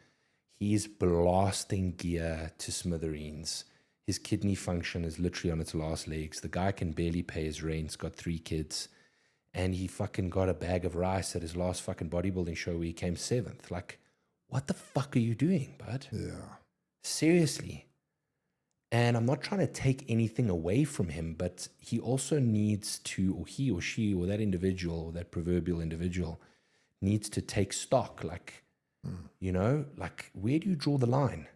he's blasting gear to smithereens. His kidney function is literally on its last legs. The guy can barely pay his rent, he's got 3 kids. And he fucking got a bag of rice at his last fucking bodybuilding show where he came 7th. Like, what the fuck are you doing, bud? Yeah. Seriously. And I'm not trying to take anything away from him, but he also needs to, or he or she or that individual or that proverbial individual needs to take stock. Like, you know, like, where do you draw the line?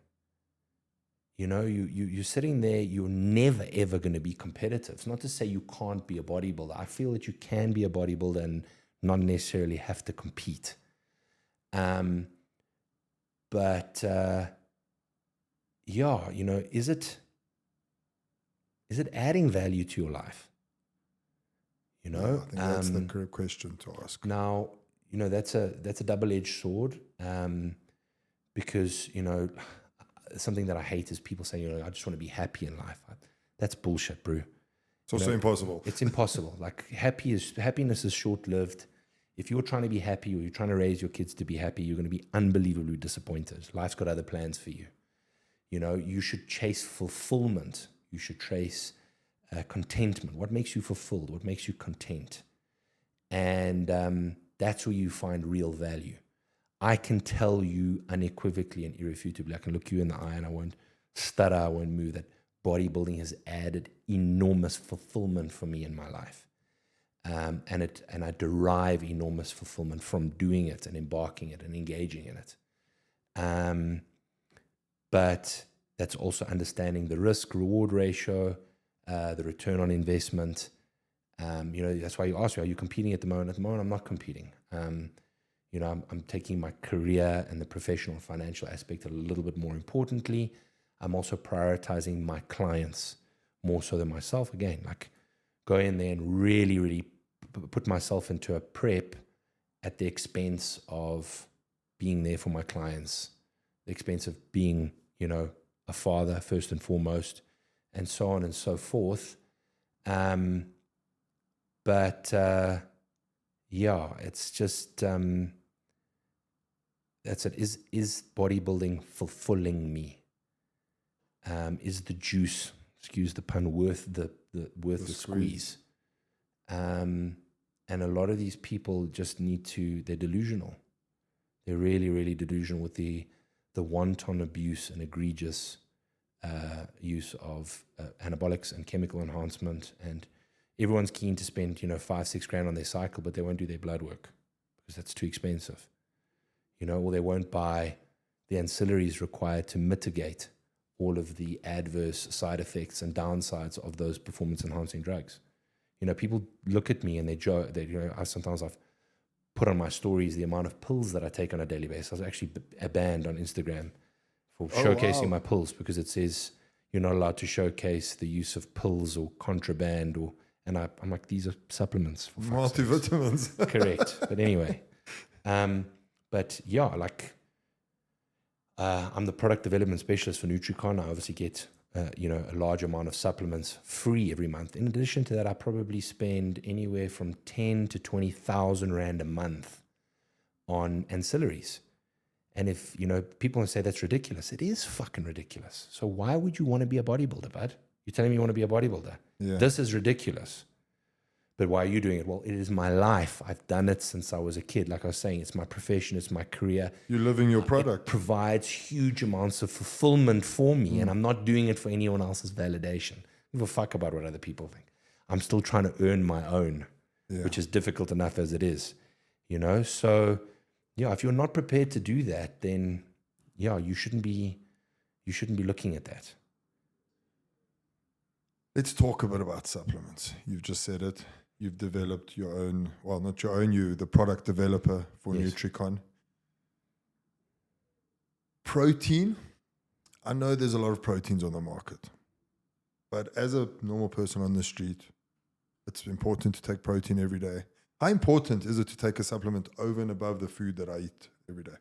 You know, you're sitting there, you're never, ever going to be competitive. It's not to say you can't be a bodybuilder. I feel that you can be a bodybuilder and not necessarily have to compete. But yeah, you know, is it adding value to your life? You know, Yeah, I think that's the correct question to ask. Now, you know, that's a double-edged sword, because, you know, something that I hate is people saying, you know, I just want to be happy in life. That's bullshit, bro. It's also impossible. It's impossible. Like, happiness is short-lived. If you're trying to be happy or you're trying to raise your kids to be happy, you're going to be unbelievably disappointed. Life's got other plans for you. You know, you should chase fulfillment. You should chase contentment. What makes you fulfilled? What makes you content? And that's where you find real value. I can tell you unequivocally and irrefutably, I can look you in the eye and I won't stutter, I won't move, that bodybuilding has added enormous fulfillment for me in my life. And I derive enormous fulfillment from doing it and embarking it and engaging in it. But that's also understanding the risk-reward ratio, the return on investment. You know, that's why you asked me, are you competing at the moment? At the moment, I'm not competing. You know, I'm taking my career and the professional and financial aspect a little bit more importantly. I'm also prioritizing my clients more so than myself. Again, like, go in there and really, really put myself into a prep at the expense of being there for my clients, the expense of being, you know, a father first and foremost, and so on and so forth. But yeah, it's just, that's it. Is bodybuilding fulfilling me? Is the juice, excuse the pun, worth the squeeze? And a lot of these people just they're delusional. They're really, really delusional with the wanton abuse and egregious use of anabolics and chemical enhancement. And everyone's keen to spend, you know, $5-6 grand on their cycle, but they won't do their blood work because that's too expensive. You know, or they won't buy the ancillaries required to mitigate all of the adverse side effects and downsides of those performance-enhancing drugs. You know, people look at me and they joke. You know, sometimes I've put on my stories the amount of pills that I take on a daily basis. I was actually banned on Instagram for showcasing my pills because it says you're not allowed to showcase the use of pills or contraband and I'm like, these are supplements for multivitamins. Correct. But anyway, but yeah, like, I'm the product development specialist for NutriCon. I obviously get, you know, a large amount of supplements free every month. In addition to that, I probably spend anywhere from 10 to 20,000 Rand a month on ancillaries. And if, you know, people say that's ridiculous, it is fucking ridiculous. So why would you want to be a bodybuilder, bud? You're telling me you want to be a bodybuilder? Yeah. This is ridiculous. But why are you doing it? Well, it is my life. I've done it since I was a kid. Like I was saying, it's my profession, it's my career. You're living your product. It provides huge amounts of fulfillment for me, and I'm not doing it for anyone else's validation. I don't give a fuck about what other people think. I'm still trying to earn my own, which is difficult enough as it is, you know? So, yeah, if you're not prepared to do that, then, yeah, you shouldn't be looking at that. Let's talk a bit about supplements. You've just said it. You've developed your own, well, not your own, you, the product developer for Nutricon. Protein. I know there's a lot of proteins on the market, but as a normal person on the street, it's important to take protein every day. How important is it to take a supplement over and above the food that I eat every day?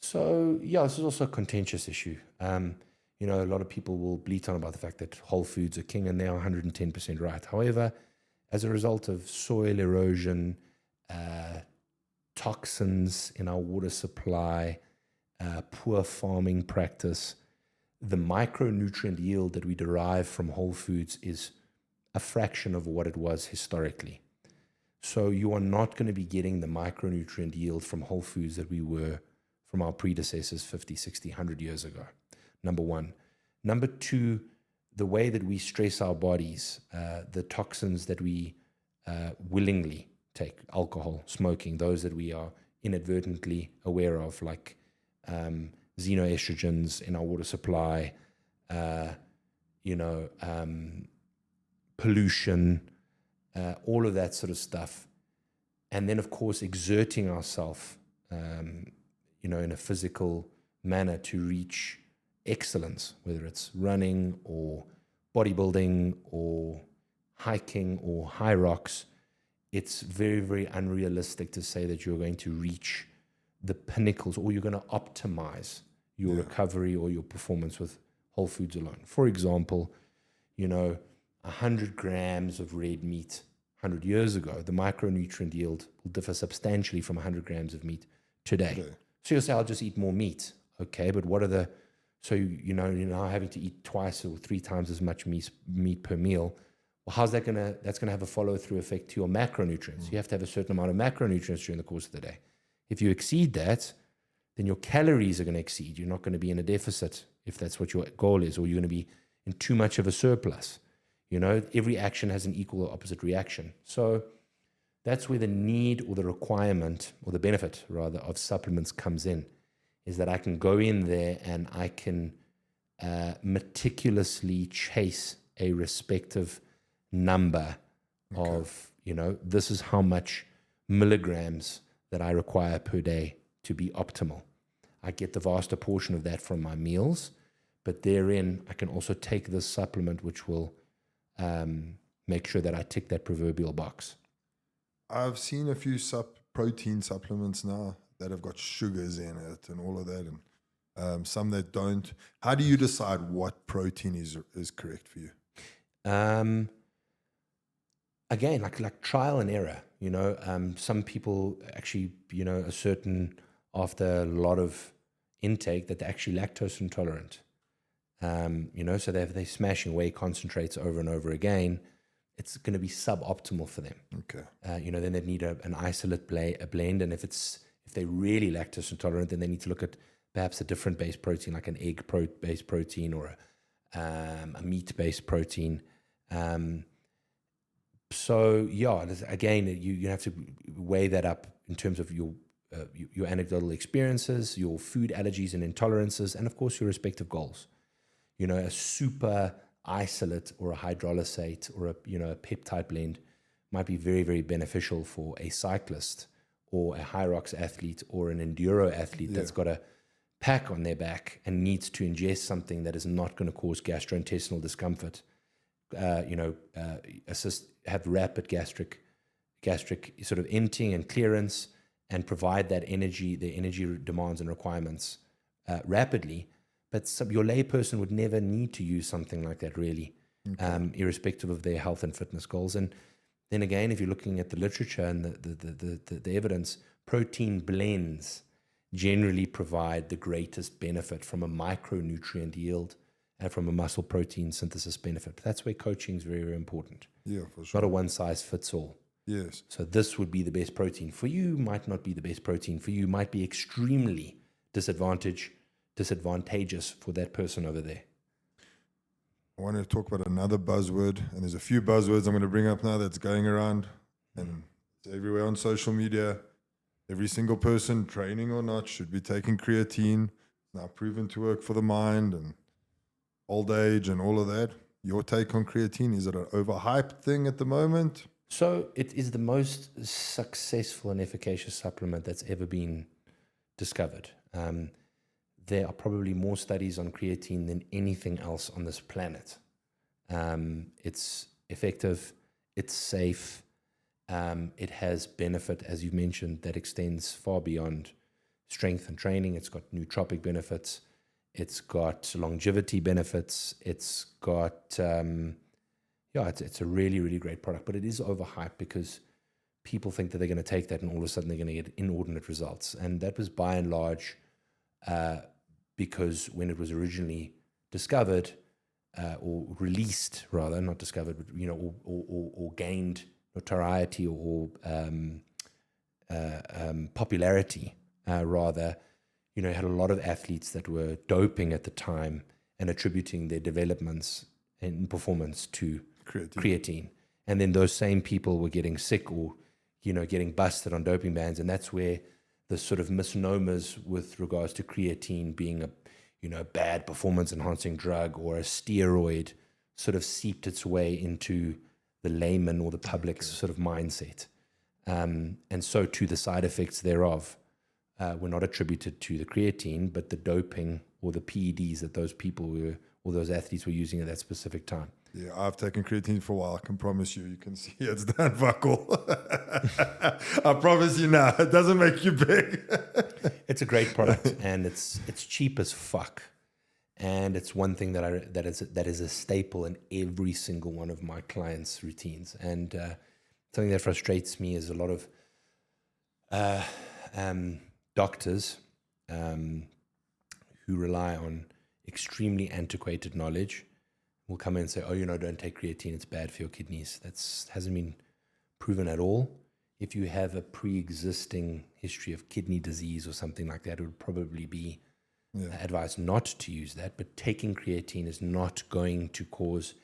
So, yeah, this is also a contentious issue. You know, a lot of people will bleat on about the fact that whole foods are king, and they are 110% right. However, as a result of soil erosion, toxins in our water supply, poor farming practice, the micronutrient yield that we derive from whole foods is a fraction of what it was historically. So you are not going to be getting the micronutrient yield from whole foods that we were from our predecessors 50, 60, 100 years ago. Number one. Number two, the way that we stress our bodies, the toxins that we willingly take, alcohol, smoking, those that we are inadvertently aware of, like xenoestrogens in our water supply, pollution, all of that sort of stuff. And then, of course, exerting ourselves, in a physical manner to reach excellence, whether it's running or bodybuilding or hiking or high rocks. It's very, very unrealistic to say that you're going to reach the pinnacles or you're going to optimize your recovery or your performance with whole foods alone. For example, 100 grams of red meat 100 years ago, the micronutrient yield will differ substantially from 100 grams of meat today. So you'll say, I'll just eat more meat. Okay, but what are so you're now having to eat twice or three times as much meat per meal. Well, how's that's gonna have a follow-through effect to your macronutrients? You have to have a certain amount of macronutrients during the course of the day. If you exceed that, then your calories are going to exceed. You're not going to be in a deficit if that's what your goal is, or you're going to be in too much of a surplus. Every action has an equal or opposite reaction. So that's where the need or the requirement, or the benefit rather, of supplements comes in, is that I can go in there and I can meticulously chase a respective number of, this is how much milligrams that I require per day to be optimal. I get the vaster portion of that from my meals, but therein I can also take this supplement which will make sure that I tick that proverbial box. I've seen a few protein supplements now that have got sugars in it and all of that, and some that don't. How do you decide what protein is correct for you? Again, like trial and error. Some people actually, ascertain after a lot of intake that they're actually lactose intolerant. So they're smashing whey concentrates over and over again. It's going to be suboptimal for them. Okay. Then they need an isolate blend, and if they're really lactose intolerant, then they need to look at perhaps a different base protein, like an egg-based protein or a meat-based protein. So yeah, again, you have to weigh that up in terms of your anecdotal experiences, your food allergies and intolerances, and of course your respective goals. A super isolate or a hydrolysate or a peptide blend might be very, very beneficial for a cyclist or a high rocks athlete or an enduro athlete that's got a pack on their back and needs to ingest something that is not going to cause gastrointestinal discomfort. Have rapid gastric sort of emptying and clearance, and provide that energy, the energy demands and requirements rapidly. But your layperson would never need to use something like that, really, irrespective of their health and fitness goals. And then again, if you're looking at the literature and the evidence, protein blends generally provide the greatest benefit from a micronutrient yield and from a muscle protein synthesis benefit. But that's where coaching is very, very important. Yeah, for It's sure. not a one size fits all. Yes. So this would be the best protein for you, might not be the best protein for you, might be extremely disadvantageous for that person over there. I want to talk about another buzzword, and there's a few buzzwords I'm going to bring up now that's going around, and it's everywhere on social media. Every single person, training or not, should be taking creatine. It's now proven to work for the mind and old age and all of that. Your take on creatine, is it an overhyped thing at the moment? So it is the most successful and efficacious supplement that's ever been discovered. There are probably more studies on creatine than anything else on this planet. It's effective, it's safe, it has benefit, as you mentioned, that extends far beyond strength and training. It's got nootropic benefits, it's got longevity benefits, it's got, it's a really, really great product, but it is overhyped because people think that they're going to take that and all of a sudden they're going to get inordinate results. And that was by and large because when it was originally discovered or released, rather, not discovered, but, or gained notoriety or popularity, rather, had a lot of athletes that were doping at the time and attributing their developments and performance to creatine. And then those same people were getting sick or, getting busted on doping bans. And that's where the sort of misnomers with regards to creatine being a bad performance enhancing drug or a steroid sort of seeped its way into the layman or the public's sort of mindset. And so too the side effects thereof were not attributed to the creatine, but the doping or the PEDs that those people were, or those athletes were using at that specific time. Yeah, I've taken creatine for a while. I can promise you can see it's done buckle. I promise you now, it doesn't make you big. It's a great product, and it's cheap as fuck. And it's one thing that is a staple in every single one of my clients' routines. And something that frustrates me is a lot of doctors who rely on extremely antiquated knowledge will come in and say, don't take creatine, it's bad for your kidneys. That hasn't been proven at all. If you have a pre-existing history of kidney disease or something like that, it would probably be advised not to use that. But taking creatine is not going to cause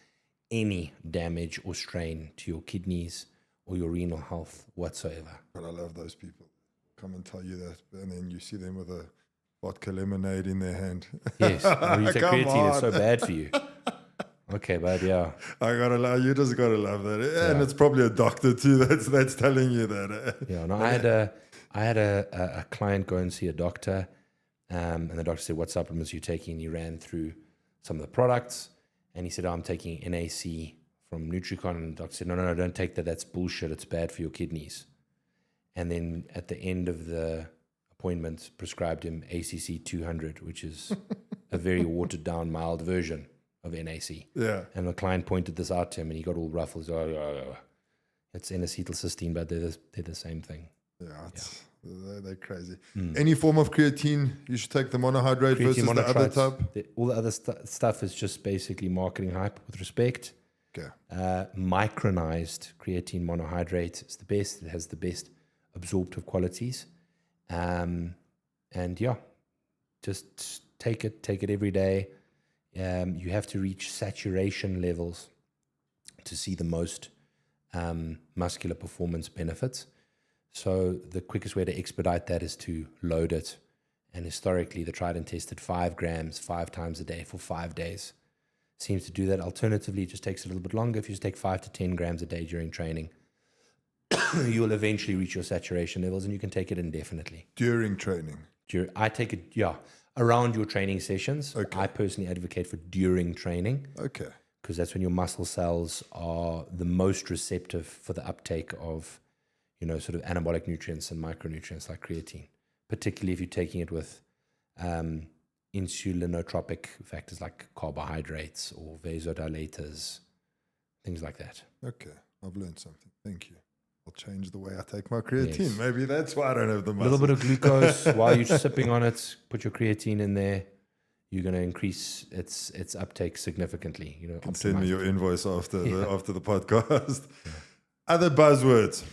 any damage or strain to your kidneys or your renal health whatsoever. But I love those people. Come and tell you that, and then you see them with a vodka lemonade in their hand. Yes, you say creatine is so bad for you. Okay, bud, yeah. You just gotta love that, and it's probably a doctor too that's telling you that. Yeah, no, I had a client go and see a doctor, and the doctor said, "What supplements are you taking?" And he ran through some of the products, and he said, "I'm taking NAC from Nutricon," and the doctor said, "No, don't take that. That's bullshit. It's bad for your kidneys." And then at the end of the appointment, prescribed him ACC 200, which is a very watered down, mild version of NAC. Yeah. And the client pointed this out to him, and he got all ruffled. It's N-acetylcysteine, but they're the same thing. Yeah, they're crazy. Any form of creatine, you should take the monohydrate versus the other type? All the other stuff is just basically marketing hype with respect. Okay. Micronized creatine monohydrate is the best. It has the best absorptive qualities. Just take it every day. You have to reach saturation levels to see the most muscular performance benefits. So the quickest way to expedite that is to load it. And historically, the tried and tested 5 grams 5 times a day for 5 days seems to do that. Alternatively, it just takes a little bit longer. If you just take 5 to 10 grams a day during training, you will eventually reach your saturation levels, and you can take it indefinitely. During training? I take it, around your training sessions. Okay. I personally advocate for during training. Okay. Because that's when your muscle cells are the most receptive for the uptake of, sort of anabolic nutrients and micronutrients like creatine, particularly if you're taking it with insulinotropic factors like carbohydrates or vasodilators, things like that. Okay. I've learned something. Thank you. I'll change the way I take my creatine. Yes. Maybe that's why I don't have the A muscle. little bit of glucose while you're sipping on it. Put your creatine in there. you're going to increase its uptake significantly. You know, send me your invoice after the podcast. Other buzzwords.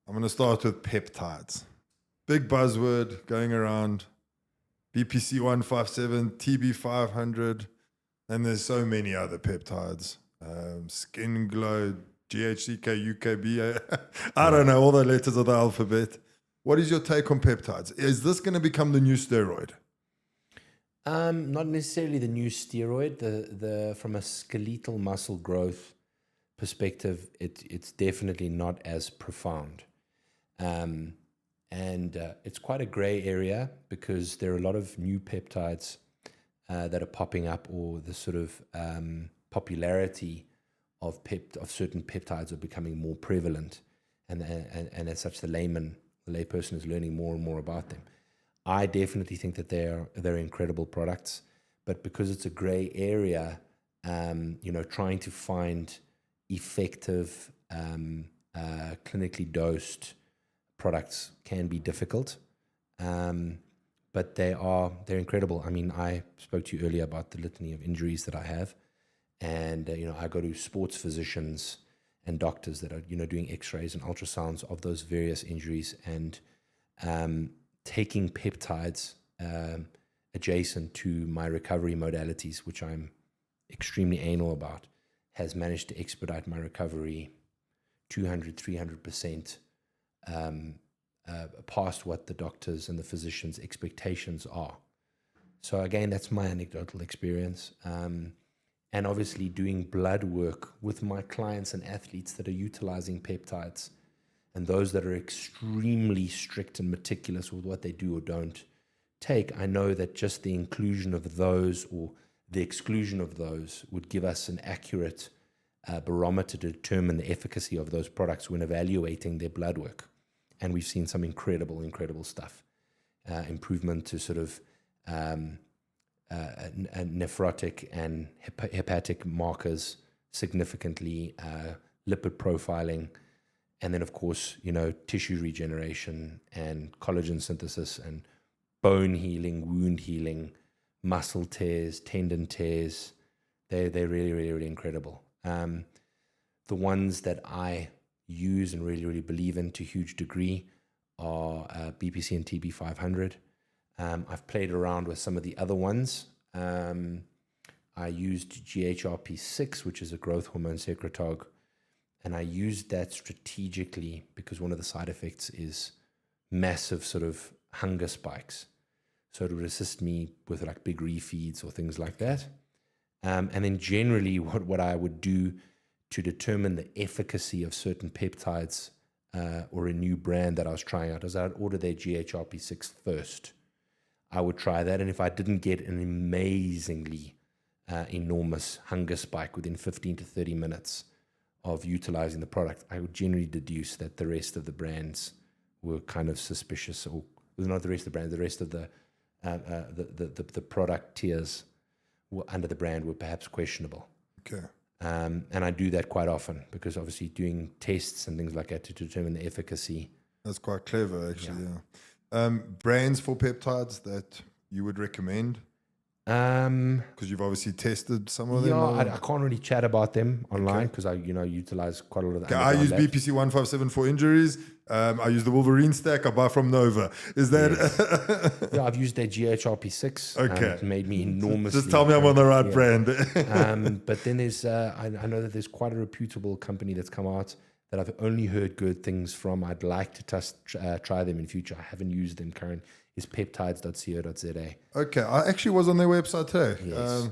I'm going to start with peptides. Big buzzword going around. BPC 157, TB 500, and there's so many other peptides. Skin glow, GHCK, UKB. I don't know all the letters of the alphabet. What is your take on peptides? Is this going to become the new steroid? Not necessarily the new steroid. The from a skeletal muscle growth perspective, it's definitely not as profound. And it's quite a gray area because there are a lot of new peptides that are popping up, or the sort of popularity of certain peptides are becoming more prevalent, and as such, the layperson is learning more and more about them. I definitely think that they're incredible products, but because it's a gray area, trying to find effective, clinically dosed products can be difficult, but they're incredible. I mean, I spoke to you earlier about the litany of injuries that I have, and I go to sports physicians and doctors that are doing X-rays and ultrasounds of those various injuries, and taking peptides adjacent to my recovery modalities, which I'm extremely anal about, has managed to expedite my recovery 200-300% past what the doctors and the physicians' expectations are. So again, that's my anecdotal experience. And obviously doing blood work with my clients and athletes that are utilizing peptides, and those that are extremely strict and meticulous with what they do or don't take, I know that just the inclusion of those or the exclusion of those would give us an accurate barometer to determine the efficacy of those products when evaluating their blood work. And we've seen some incredible stuff. Improvement to sort of nephrotic and hepatic markers significantly, lipid profiling, and then of course, tissue regeneration and collagen synthesis and bone healing, wound healing, muscle tears, tendon tears. They're really incredible. The ones that I use and really believe in to a huge degree are BPC and TB 500. I've played around with some of the other ones. I used GHRP6, which is a growth hormone secretog, and I used that strategically because one of the side effects is massive sort of hunger spikes. So it would assist me with like big refeeds or things like that. And then generally what I would do to determine the efficacy of certain peptides or a new brand that I was trying out is I'd order their GHRP6 first. I would try that, and if I didn't get an amazingly enormous hunger spike within 15 to 30 minutes of utilizing the product, I would generally deduce that the rest of the brands were kind of suspicious, or not the rest of the brands, the rest of the product tiers under the brand were perhaps questionable. Okay. And I do that quite often because obviously doing tests and things like that to determine the efficacy. That's quite clever, actually. Yeah. Brands for peptides that you would recommend? Because you've obviously tested some of them. Yeah, I can't really chat about them online because I utilize quite a lot of the. I use BPC 157 for injuries. I use the Wolverine stack. I buy from Nova. Is that? Yes. Yeah, I've used their GHRP6. Okay. It made me enormously. Just tell me I'm on the right brand. But then there's, I know that there's quite a reputable company that's come out that I've only heard good things from. I'd like to try them in future. I haven't used them currently. Is peptides.co.za. Okay, I actually was on their website too. Yes.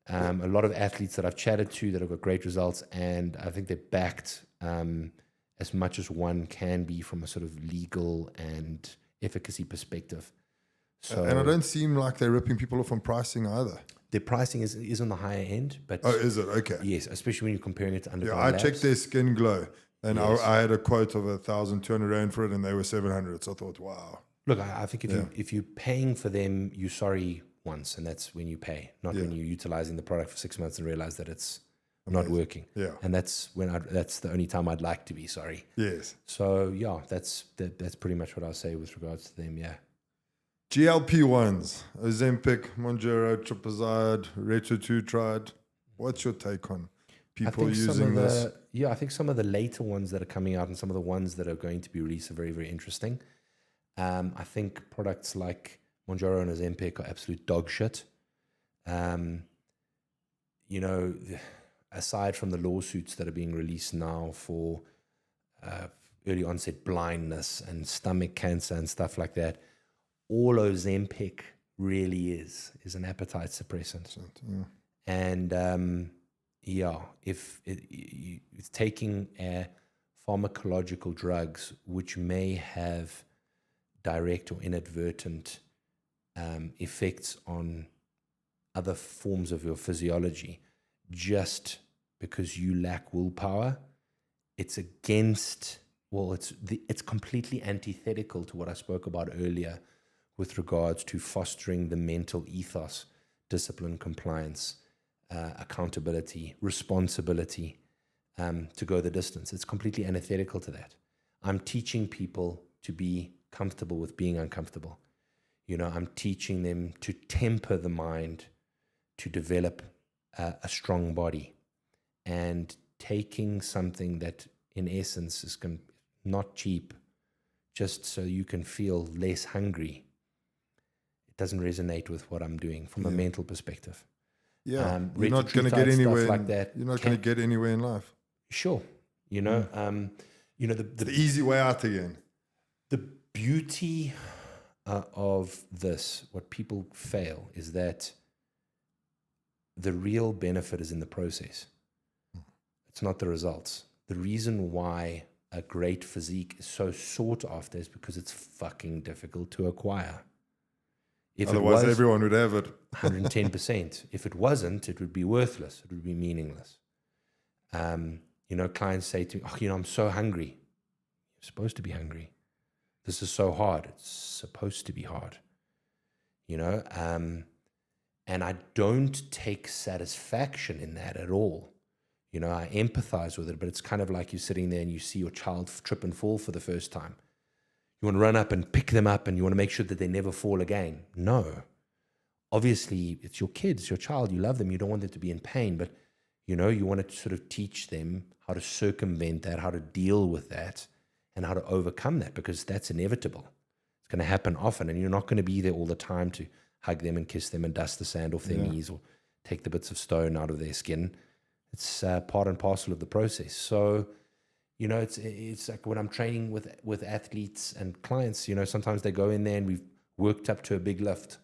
A lot of athletes that I've chatted to that have got great results, and I think they're backed as much as one can be from a sort of legal and efficacy perspective. So, and I don't seem like they're ripping people off on pricing either. Their pricing is on the higher end, but is it? Okay. Yes, especially when you're comparing it to Underground I Labs. checked their Skin Glow, and Yes. I had a quote of 1,200 Rand for it, and they were 700. So I thought, wow. Look, I think if you're paying for them, you're sorry once, and that's when you pay, not when you're utilizing the product for 6 months and realize that it's not working. Yeah. And that's that's the only time I'd like to be sorry. Yes. So yeah, that's pretty much what I'll say with regards to them. Yeah. GLP-1s, Ozempic, Mounjaro, Tripizide, Retatrutide. What's your take on people using this? Yeah, I think some of the later ones that are coming out and some of the ones that are going to be released are very, very interesting. I think products like Mounjaro and Ozempic are absolute dog shit. You know, aside from the lawsuits that are being released now for early onset blindness and stomach cancer and stuff like that, all Ozempic really is an appetite suppressant. Yeah. And if it's taking pharmacological drugs which may have direct or inadvertent effects on other forms of your physiology, just because you lack willpower, it's against, it's completely antithetical to what I spoke about earlier with regards to fostering the mental ethos, discipline, compliance, accountability, responsibility, to go the distance. It's completely antithetical to that. I'm teaching people to be comfortable with being uncomfortable. You know, I'm teaching them to temper the mind to develop a strong body, and taking something that in essence is not cheap just so you can feel less hungry. It doesn't resonate with what I'm doing from a mental perspective. Yeah, you're not going to get anywhere like that. You're not going to get anywhere in life. Sure, you know, the easy way out again. The beauty of this, what people fail, is that the real benefit is in the process. It's not the results. The reason why a great physique is so sought after is because it's fucking difficult to acquire. Otherwise, everyone would have it. 110%. If it wasn't, it would be worthless. It would be meaningless. You know, clients say to me, "Oh, you know, I'm so hungry." You're supposed to be hungry. This is so hard. It's supposed to be hard. You know, and I don't take satisfaction in that at all. You know, I empathize with it, but it's kind of like you're sitting there and you see your child trip and fall for the first time. You want to run up and pick them up and you want to make sure that they never fall again. No. Obviously, it's your kids, it's your child. You love them. You don't want them to be in pain, but, you know, you want to sort of teach them how to circumvent that, how to deal with that, and how to overcome that, because that's inevitable. It's going to happen often, and you're not going to be there all the time to hug them and kiss them and dust the sand off their knees or take the bits of stone out of their skin. It's part and parcel of the process. So, you know, it's like when I'm training with athletes and clients, you know, sometimes they go in there and we've worked up to a big lift.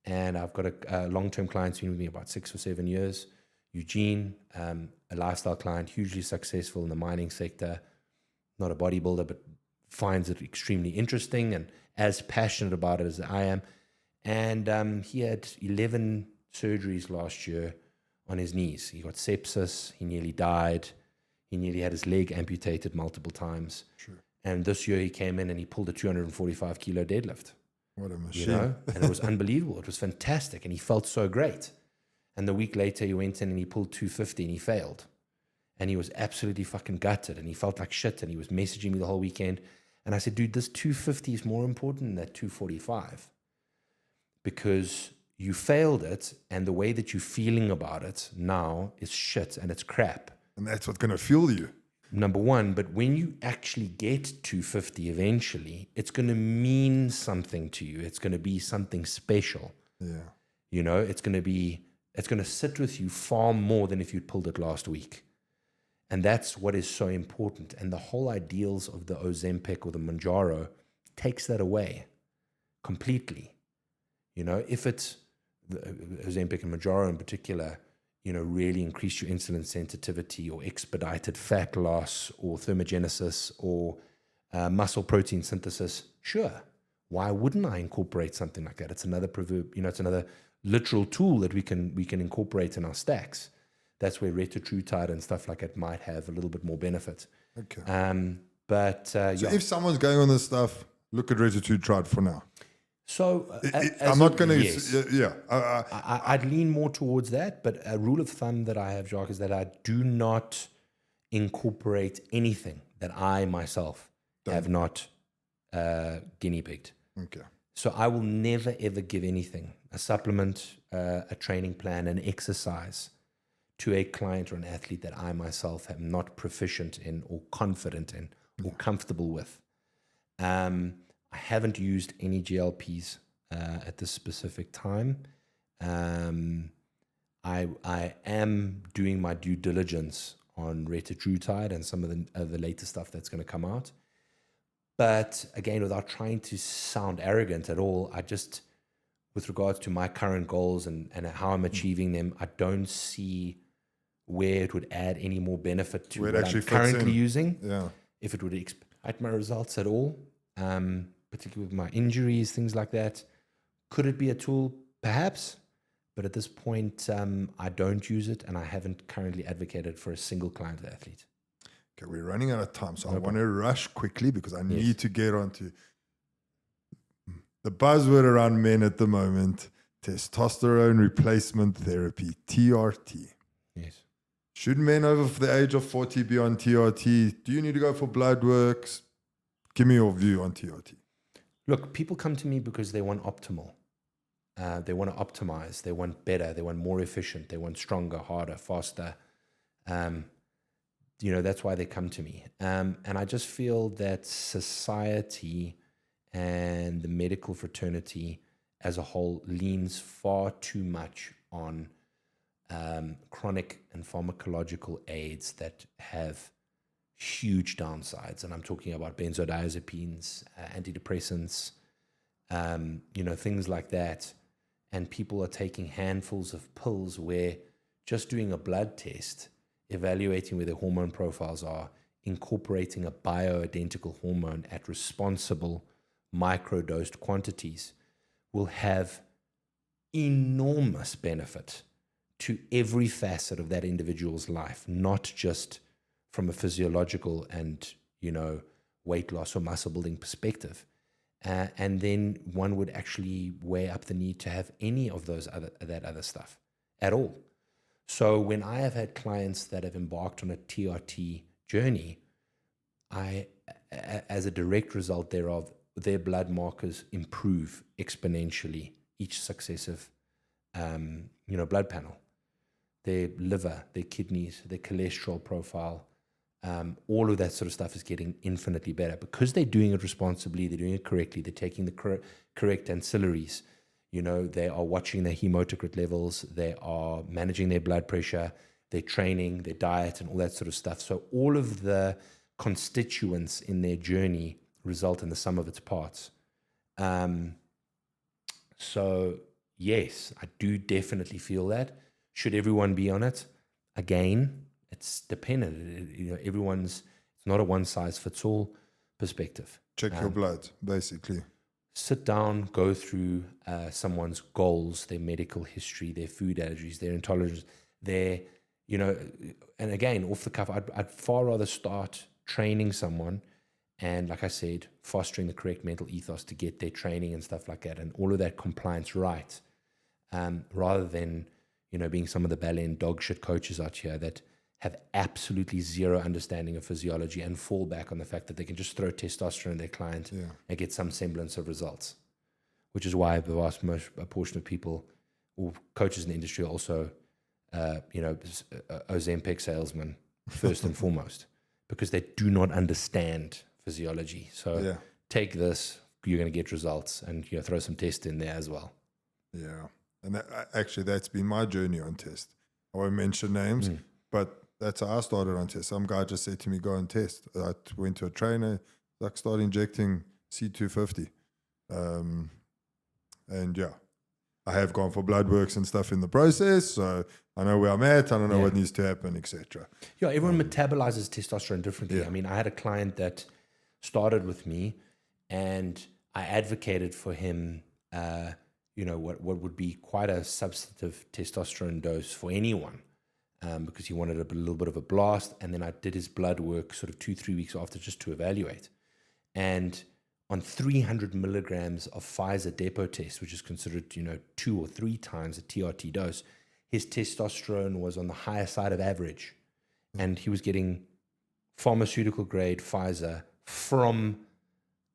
And I've got a long-term client who's been with me about 6 or 7 years, Eugene, a lifestyle client, hugely successful in the mining sector, not a bodybuilder, but finds it extremely interesting and as passionate about it as I am. And he had 11 surgeries last year on his knees. He got sepsis. He nearly died. He nearly had his leg amputated multiple times. Sure. And this year he came in and he pulled a 245 kilo deadlift. What a machine. You know? And it was unbelievable. It was fantastic. And he felt so great. And the week later he went in and he pulled 250 and he failed. And he was absolutely fucking gutted and he felt like shit. And he was messaging me the whole weekend. And I said, dude, this 250 is more important than that 245. Because you failed it, and the way that you're feeling about it now is shit and it's crap. And that's what's going to fuel you. Number one, but when you actually get 250 eventually, it's going to mean something to you. It's going to be something special. Yeah. You know, it's going to sit with you far more than if you'd pulled it last week. And that's what is so important. And the whole ideals of the Ozempic or the Mounjaro takes that away completely. You know, if it's the Ozempic and Mounjaro in particular, you know, really increase your insulin sensitivity or expedited fat loss or thermogenesis or muscle protein synthesis, sure. Why wouldn't I incorporate something like that? It's another proverb, you know, it's another literal tool that we can incorporate in our stacks. That's where retatrutide and stuff like that might have a little bit more benefit. Okay. So if someone's going on this stuff, look at retatrutide for now. So I'm not going to, yes. I'd lean more towards that, but a rule of thumb that I have, Jacques, is that I do not incorporate anything that I myself have not guinea pigged. Okay. So I will never, ever give anything, a supplement, a training plan, an exercise to a client or an athlete that I myself am not proficient in or confident in or comfortable with. I haven't used any GLPs at this specific time. I am doing my due diligence on retatrutide and some of the latest stuff that's going to come out. But again, without trying to sound arrogant at all, I just, with regards to my current goals and how I'm achieving them, I don't see where it would add any more benefit to what I'm currently using. Yeah. If it would expedite my results at all, particularly with my injuries, things like that. Could it be a tool? Perhaps. But at this point, I don't use it, and I haven't currently advocated for a single client or athlete. Okay, we're running out of time, so I want to rush quickly because I need to get on to the buzzword around men at the moment, testosterone replacement therapy, TRT. Yes. Should men over the age of 40 be on TRT? Do you need to go for blood works? Give me your view on TRT. Look, people come to me because they want optimal. They want to optimize. They want better. They want more efficient. They want stronger, harder, faster. That's why they come to me. And I just feel that society and the medical fraternity as a whole leans far too much on chronic and pharmacological aids that have huge downsides. And I'm talking about benzodiazepines, antidepressants, things like that. And people are taking handfuls of pills where just doing a blood test, evaluating where their hormone profiles are, incorporating a bioidentical hormone at responsible microdosed quantities will have enormous benefit to every facet of that individual's life, not just from a physiological and, weight loss or muscle building perspective. And then one would actually weigh up the need to have any of that other stuff at all. So when I have had clients that have embarked on a TRT journey, as a direct result thereof, their blood markers improve exponentially each successive, blood panel. Their liver, their kidneys, their cholesterol profile, all of that sort of stuff is getting infinitely better because they're doing it responsibly, they're doing it correctly, they're taking the correct ancillaries. They are watching their hematocrit levels, they are managing their blood pressure, their training, their diet, and all that sort of stuff. So all of the constituents in their journey result in the sum of its parts. So yes, I do definitely feel that. Should everyone be on it? Again, it's dependent. It's not a one-size-fits-all perspective. Check your blood, basically. Sit down, go through someone's goals, their medical history, their food allergies, their intolerance, and again, off the cuff, I'd far rather start training someone and, like I said, fostering the correct mental ethos to get their training and stuff like that and all of that compliance right, rather than, being some of the ballet and dog shit coaches out here that have absolutely zero understanding of physiology and fall back on the fact that they can just throw testosterone at their client and get some semblance of results, which is why the vast portion of people or coaches in the industry are also, Ozempic salesmen first and foremost, because they do not understand physiology. So take this, you're going to get results, and throw some test in there as well. Yeah. And that's been my journey on test. I won't mention names, but that's how I started on test. Some guy just said to me, go and test. I went to a trainer, started injecting C250. I have gone for blood works and stuff in the process, so I know where I'm at, I don't know what needs to happen, etc. Yeah, everyone metabolizes testosterone differently. Yeah. I mean, I had a client that started with me, and I advocated for him, what would be quite a substantive testosterone dose for anyone, because he wanted a little bit of a blast. And then I did his blood work sort of 2-3 weeks after just to evaluate. And on 300 milligrams of Pfizer depot test, which is considered, 2 or 3 times a TRT dose, his testosterone was on the higher side of average. And he was getting pharmaceutical grade Pfizer from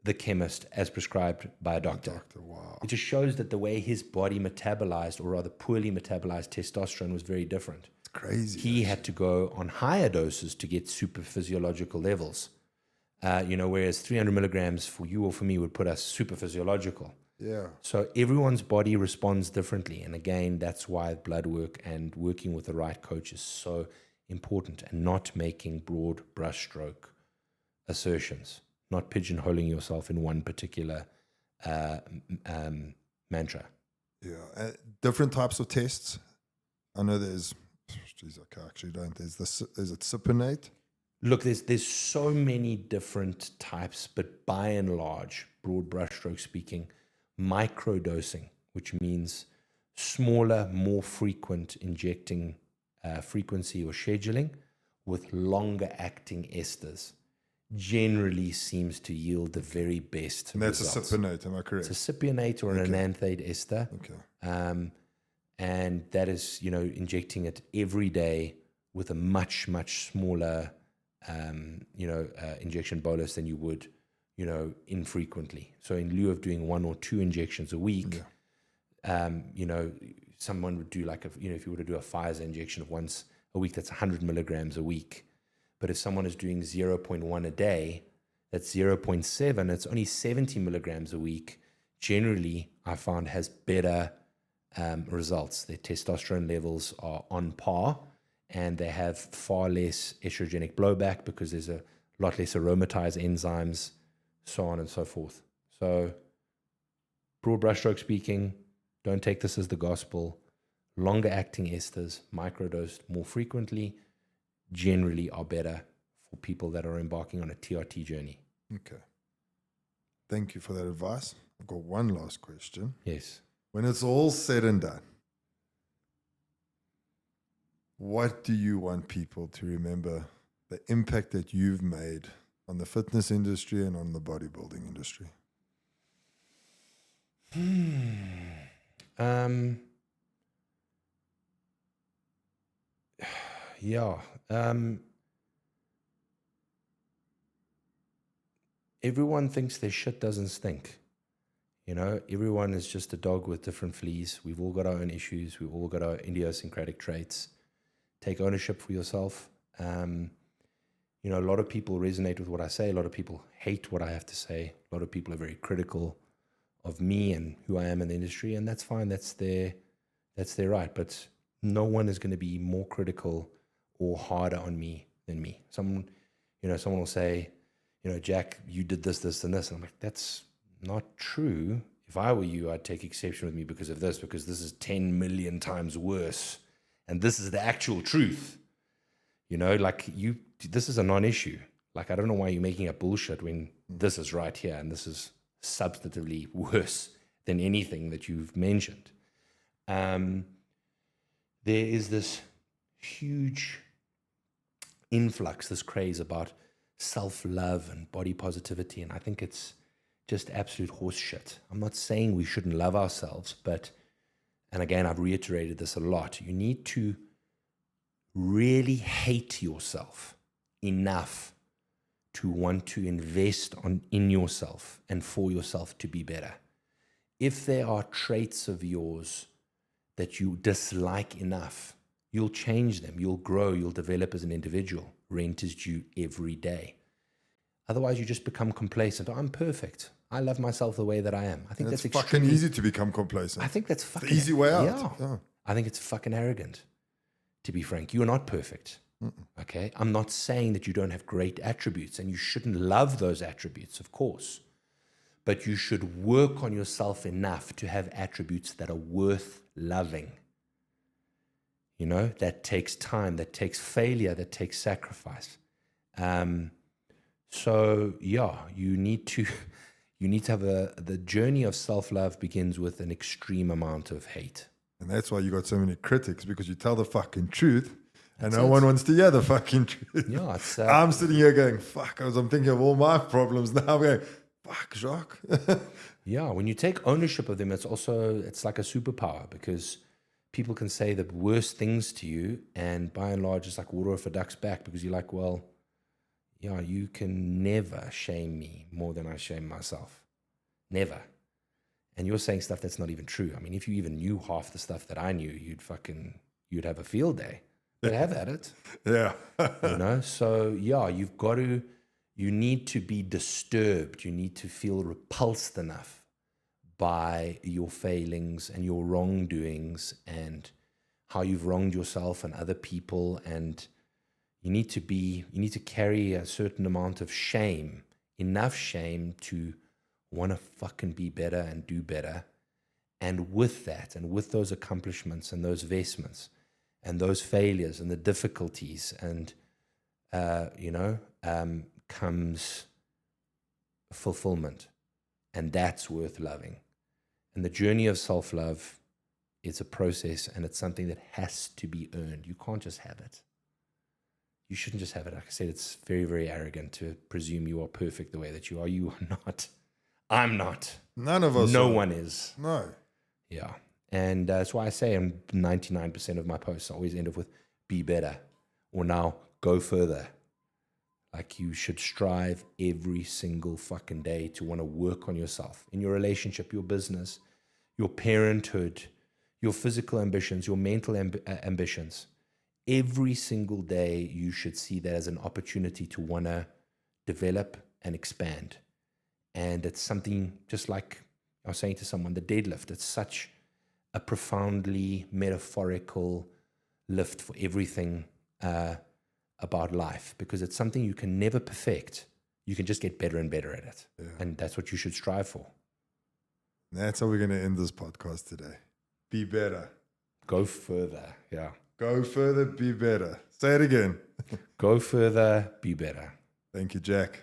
the chemist as prescribed by a doctor. Wow. It just shows that the way his body metabolized, or rather poorly metabolized testosterone, was very different. It's crazy. He had to go on higher doses to get super physiological levels. Whereas 300 milligrams for you or for me would put us super physiological. Yeah. So everyone's body responds differently. And again, that's why blood work and working with the right coach is so important, and not making broad brushstroke assertions, not pigeonholing yourself in one particular mantra. Yeah. Different types of tests. I know there's, geez, I actually don't. Is it Cypionate? Look, there's so many different types, but by and large, broad brushstroke speaking, microdosing, which means smaller, more frequent injecting frequency or scheduling with longer acting esters, generally seems to yield the very best And that's results. a Cypionate, am I correct? It's a cypionate or an enanthate ester. Okay. And that is, injecting it every day with a much, much smaller, injection bolus than you would, infrequently. So in lieu of doing 1 or 2 injections a week, someone would do if you were to do a Pfizer injection of once a week, that's 100 milligrams a week. But if someone is doing 0.1 a day, that's 0.7, it's only 70 milligrams a week. Generally, I found has better results. Their testosterone levels are on par, and they have far less estrogenic blowback because there's a lot less aromatase enzymes, so on and so forth. So, broad brushstroke speaking, don't take this as the gospel. Longer acting esters, microdosed more frequently, generally are better for people that are embarking on a TRT journey. Okay. Thank you for that advice. I've got one last question. Yes. When it's all said and done, what do you want people to remember the impact that you've made on the fitness industry and on the bodybuilding industry? Everyone thinks their shit doesn't stink. Everyone is just a dog with different fleas. We've all got our own issues. We've all got our idiosyncratic traits. Take ownership for yourself. A lot of people resonate with what I say. A lot of people hate what I have to say. A lot of people are very critical of me and who I am in the industry, and that's fine. That's their right. But no one is going to be more critical or harder on me than me. Someone will say, Jack, you did this, this, and this. And I'm like, that's not true. If I were you, I'd take exception with me because of this, because this is 10 million times worse. And this is the actual truth. This is a non-issue. I don't know why you're making up bullshit when this is right here and this is substantively worse than anything that you've mentioned. There is this huge influx, this craze about self-love and body positivity, and I think it's just absolute horse shit. I'm not saying we shouldn't love ourselves, but, and again, I've reiterated this a lot, you need to really hate yourself enough to want to invest in yourself and for yourself to be better. If there are traits of yours that you dislike enough, you'll change them, you'll grow, you'll develop as an individual. Rent is due every day. Otherwise, you just become complacent. I'm perfect. I love myself the way that I am. I think that's fucking easy to become complacent. I think that's fucking the easy way out. Yeah. I think it's fucking arrogant, to be frank. You're not perfect. Okay? I'm not saying that you don't have great attributes, and you shouldn't love those attributes, of course. But you should work on yourself enough to have attributes that are worth loving. That takes time, that takes failure, that takes sacrifice. So you need to have the journey of self-love begins with an extreme amount of hate. And that's why you got so many critics, because you tell the fucking truth and no one wants to hear the fucking truth. Yeah, it's, I'm sitting here going, fuck, as I'm thinking of all my problems now, I'm going, fuck, Jacques. Yeah, when you take ownership of them, it's like a superpower, because people can say the worst things to you, and by and large, it's like water off a duck's back, because you're like, well, yeah, you can never shame me more than I shame myself. Never. And you're saying stuff that's not even true. I mean, if you even knew half the stuff that I knew, you'd have a field day. But have at it. Yeah. So yeah, you need to be disturbed. You need to feel repulsed enough by your failings and your wrongdoings and how you've wronged yourself and other people. And you need to carry a certain amount of shame, enough shame to want to fucking be better and do better. And with that, and with those accomplishments and those vestments and those failures and the difficulties and, comes fulfillment. And that's worth loving. And the journey of self-love is a process, and it's something that has to be earned. You can't just have it. You shouldn't just have it. Like I said, it's very, very arrogant to presume you are perfect the way that you are. You are not. I'm not. None of us. No one is. No. Yeah. And that's why I say 99% of my posts always end up with be better, or now go further. Like, you should strive every single fucking day to want to work on yourself in your relationship, your business, your parenthood, your physical ambitions, your mental ambitions. Every single day, you should see that as an opportunity to want to develop and expand. And it's something, just like I was saying to someone, the deadlift, it's such a profoundly metaphorical lift for everything about life, because it's something you can never perfect. You can just get better and better at it. Yeah. And that's what you should strive for. That's how we're going to end this podcast today. Be better. Go further. Yeah. Go further, be better. Say it again. Go further, be better. Thank you, Jack.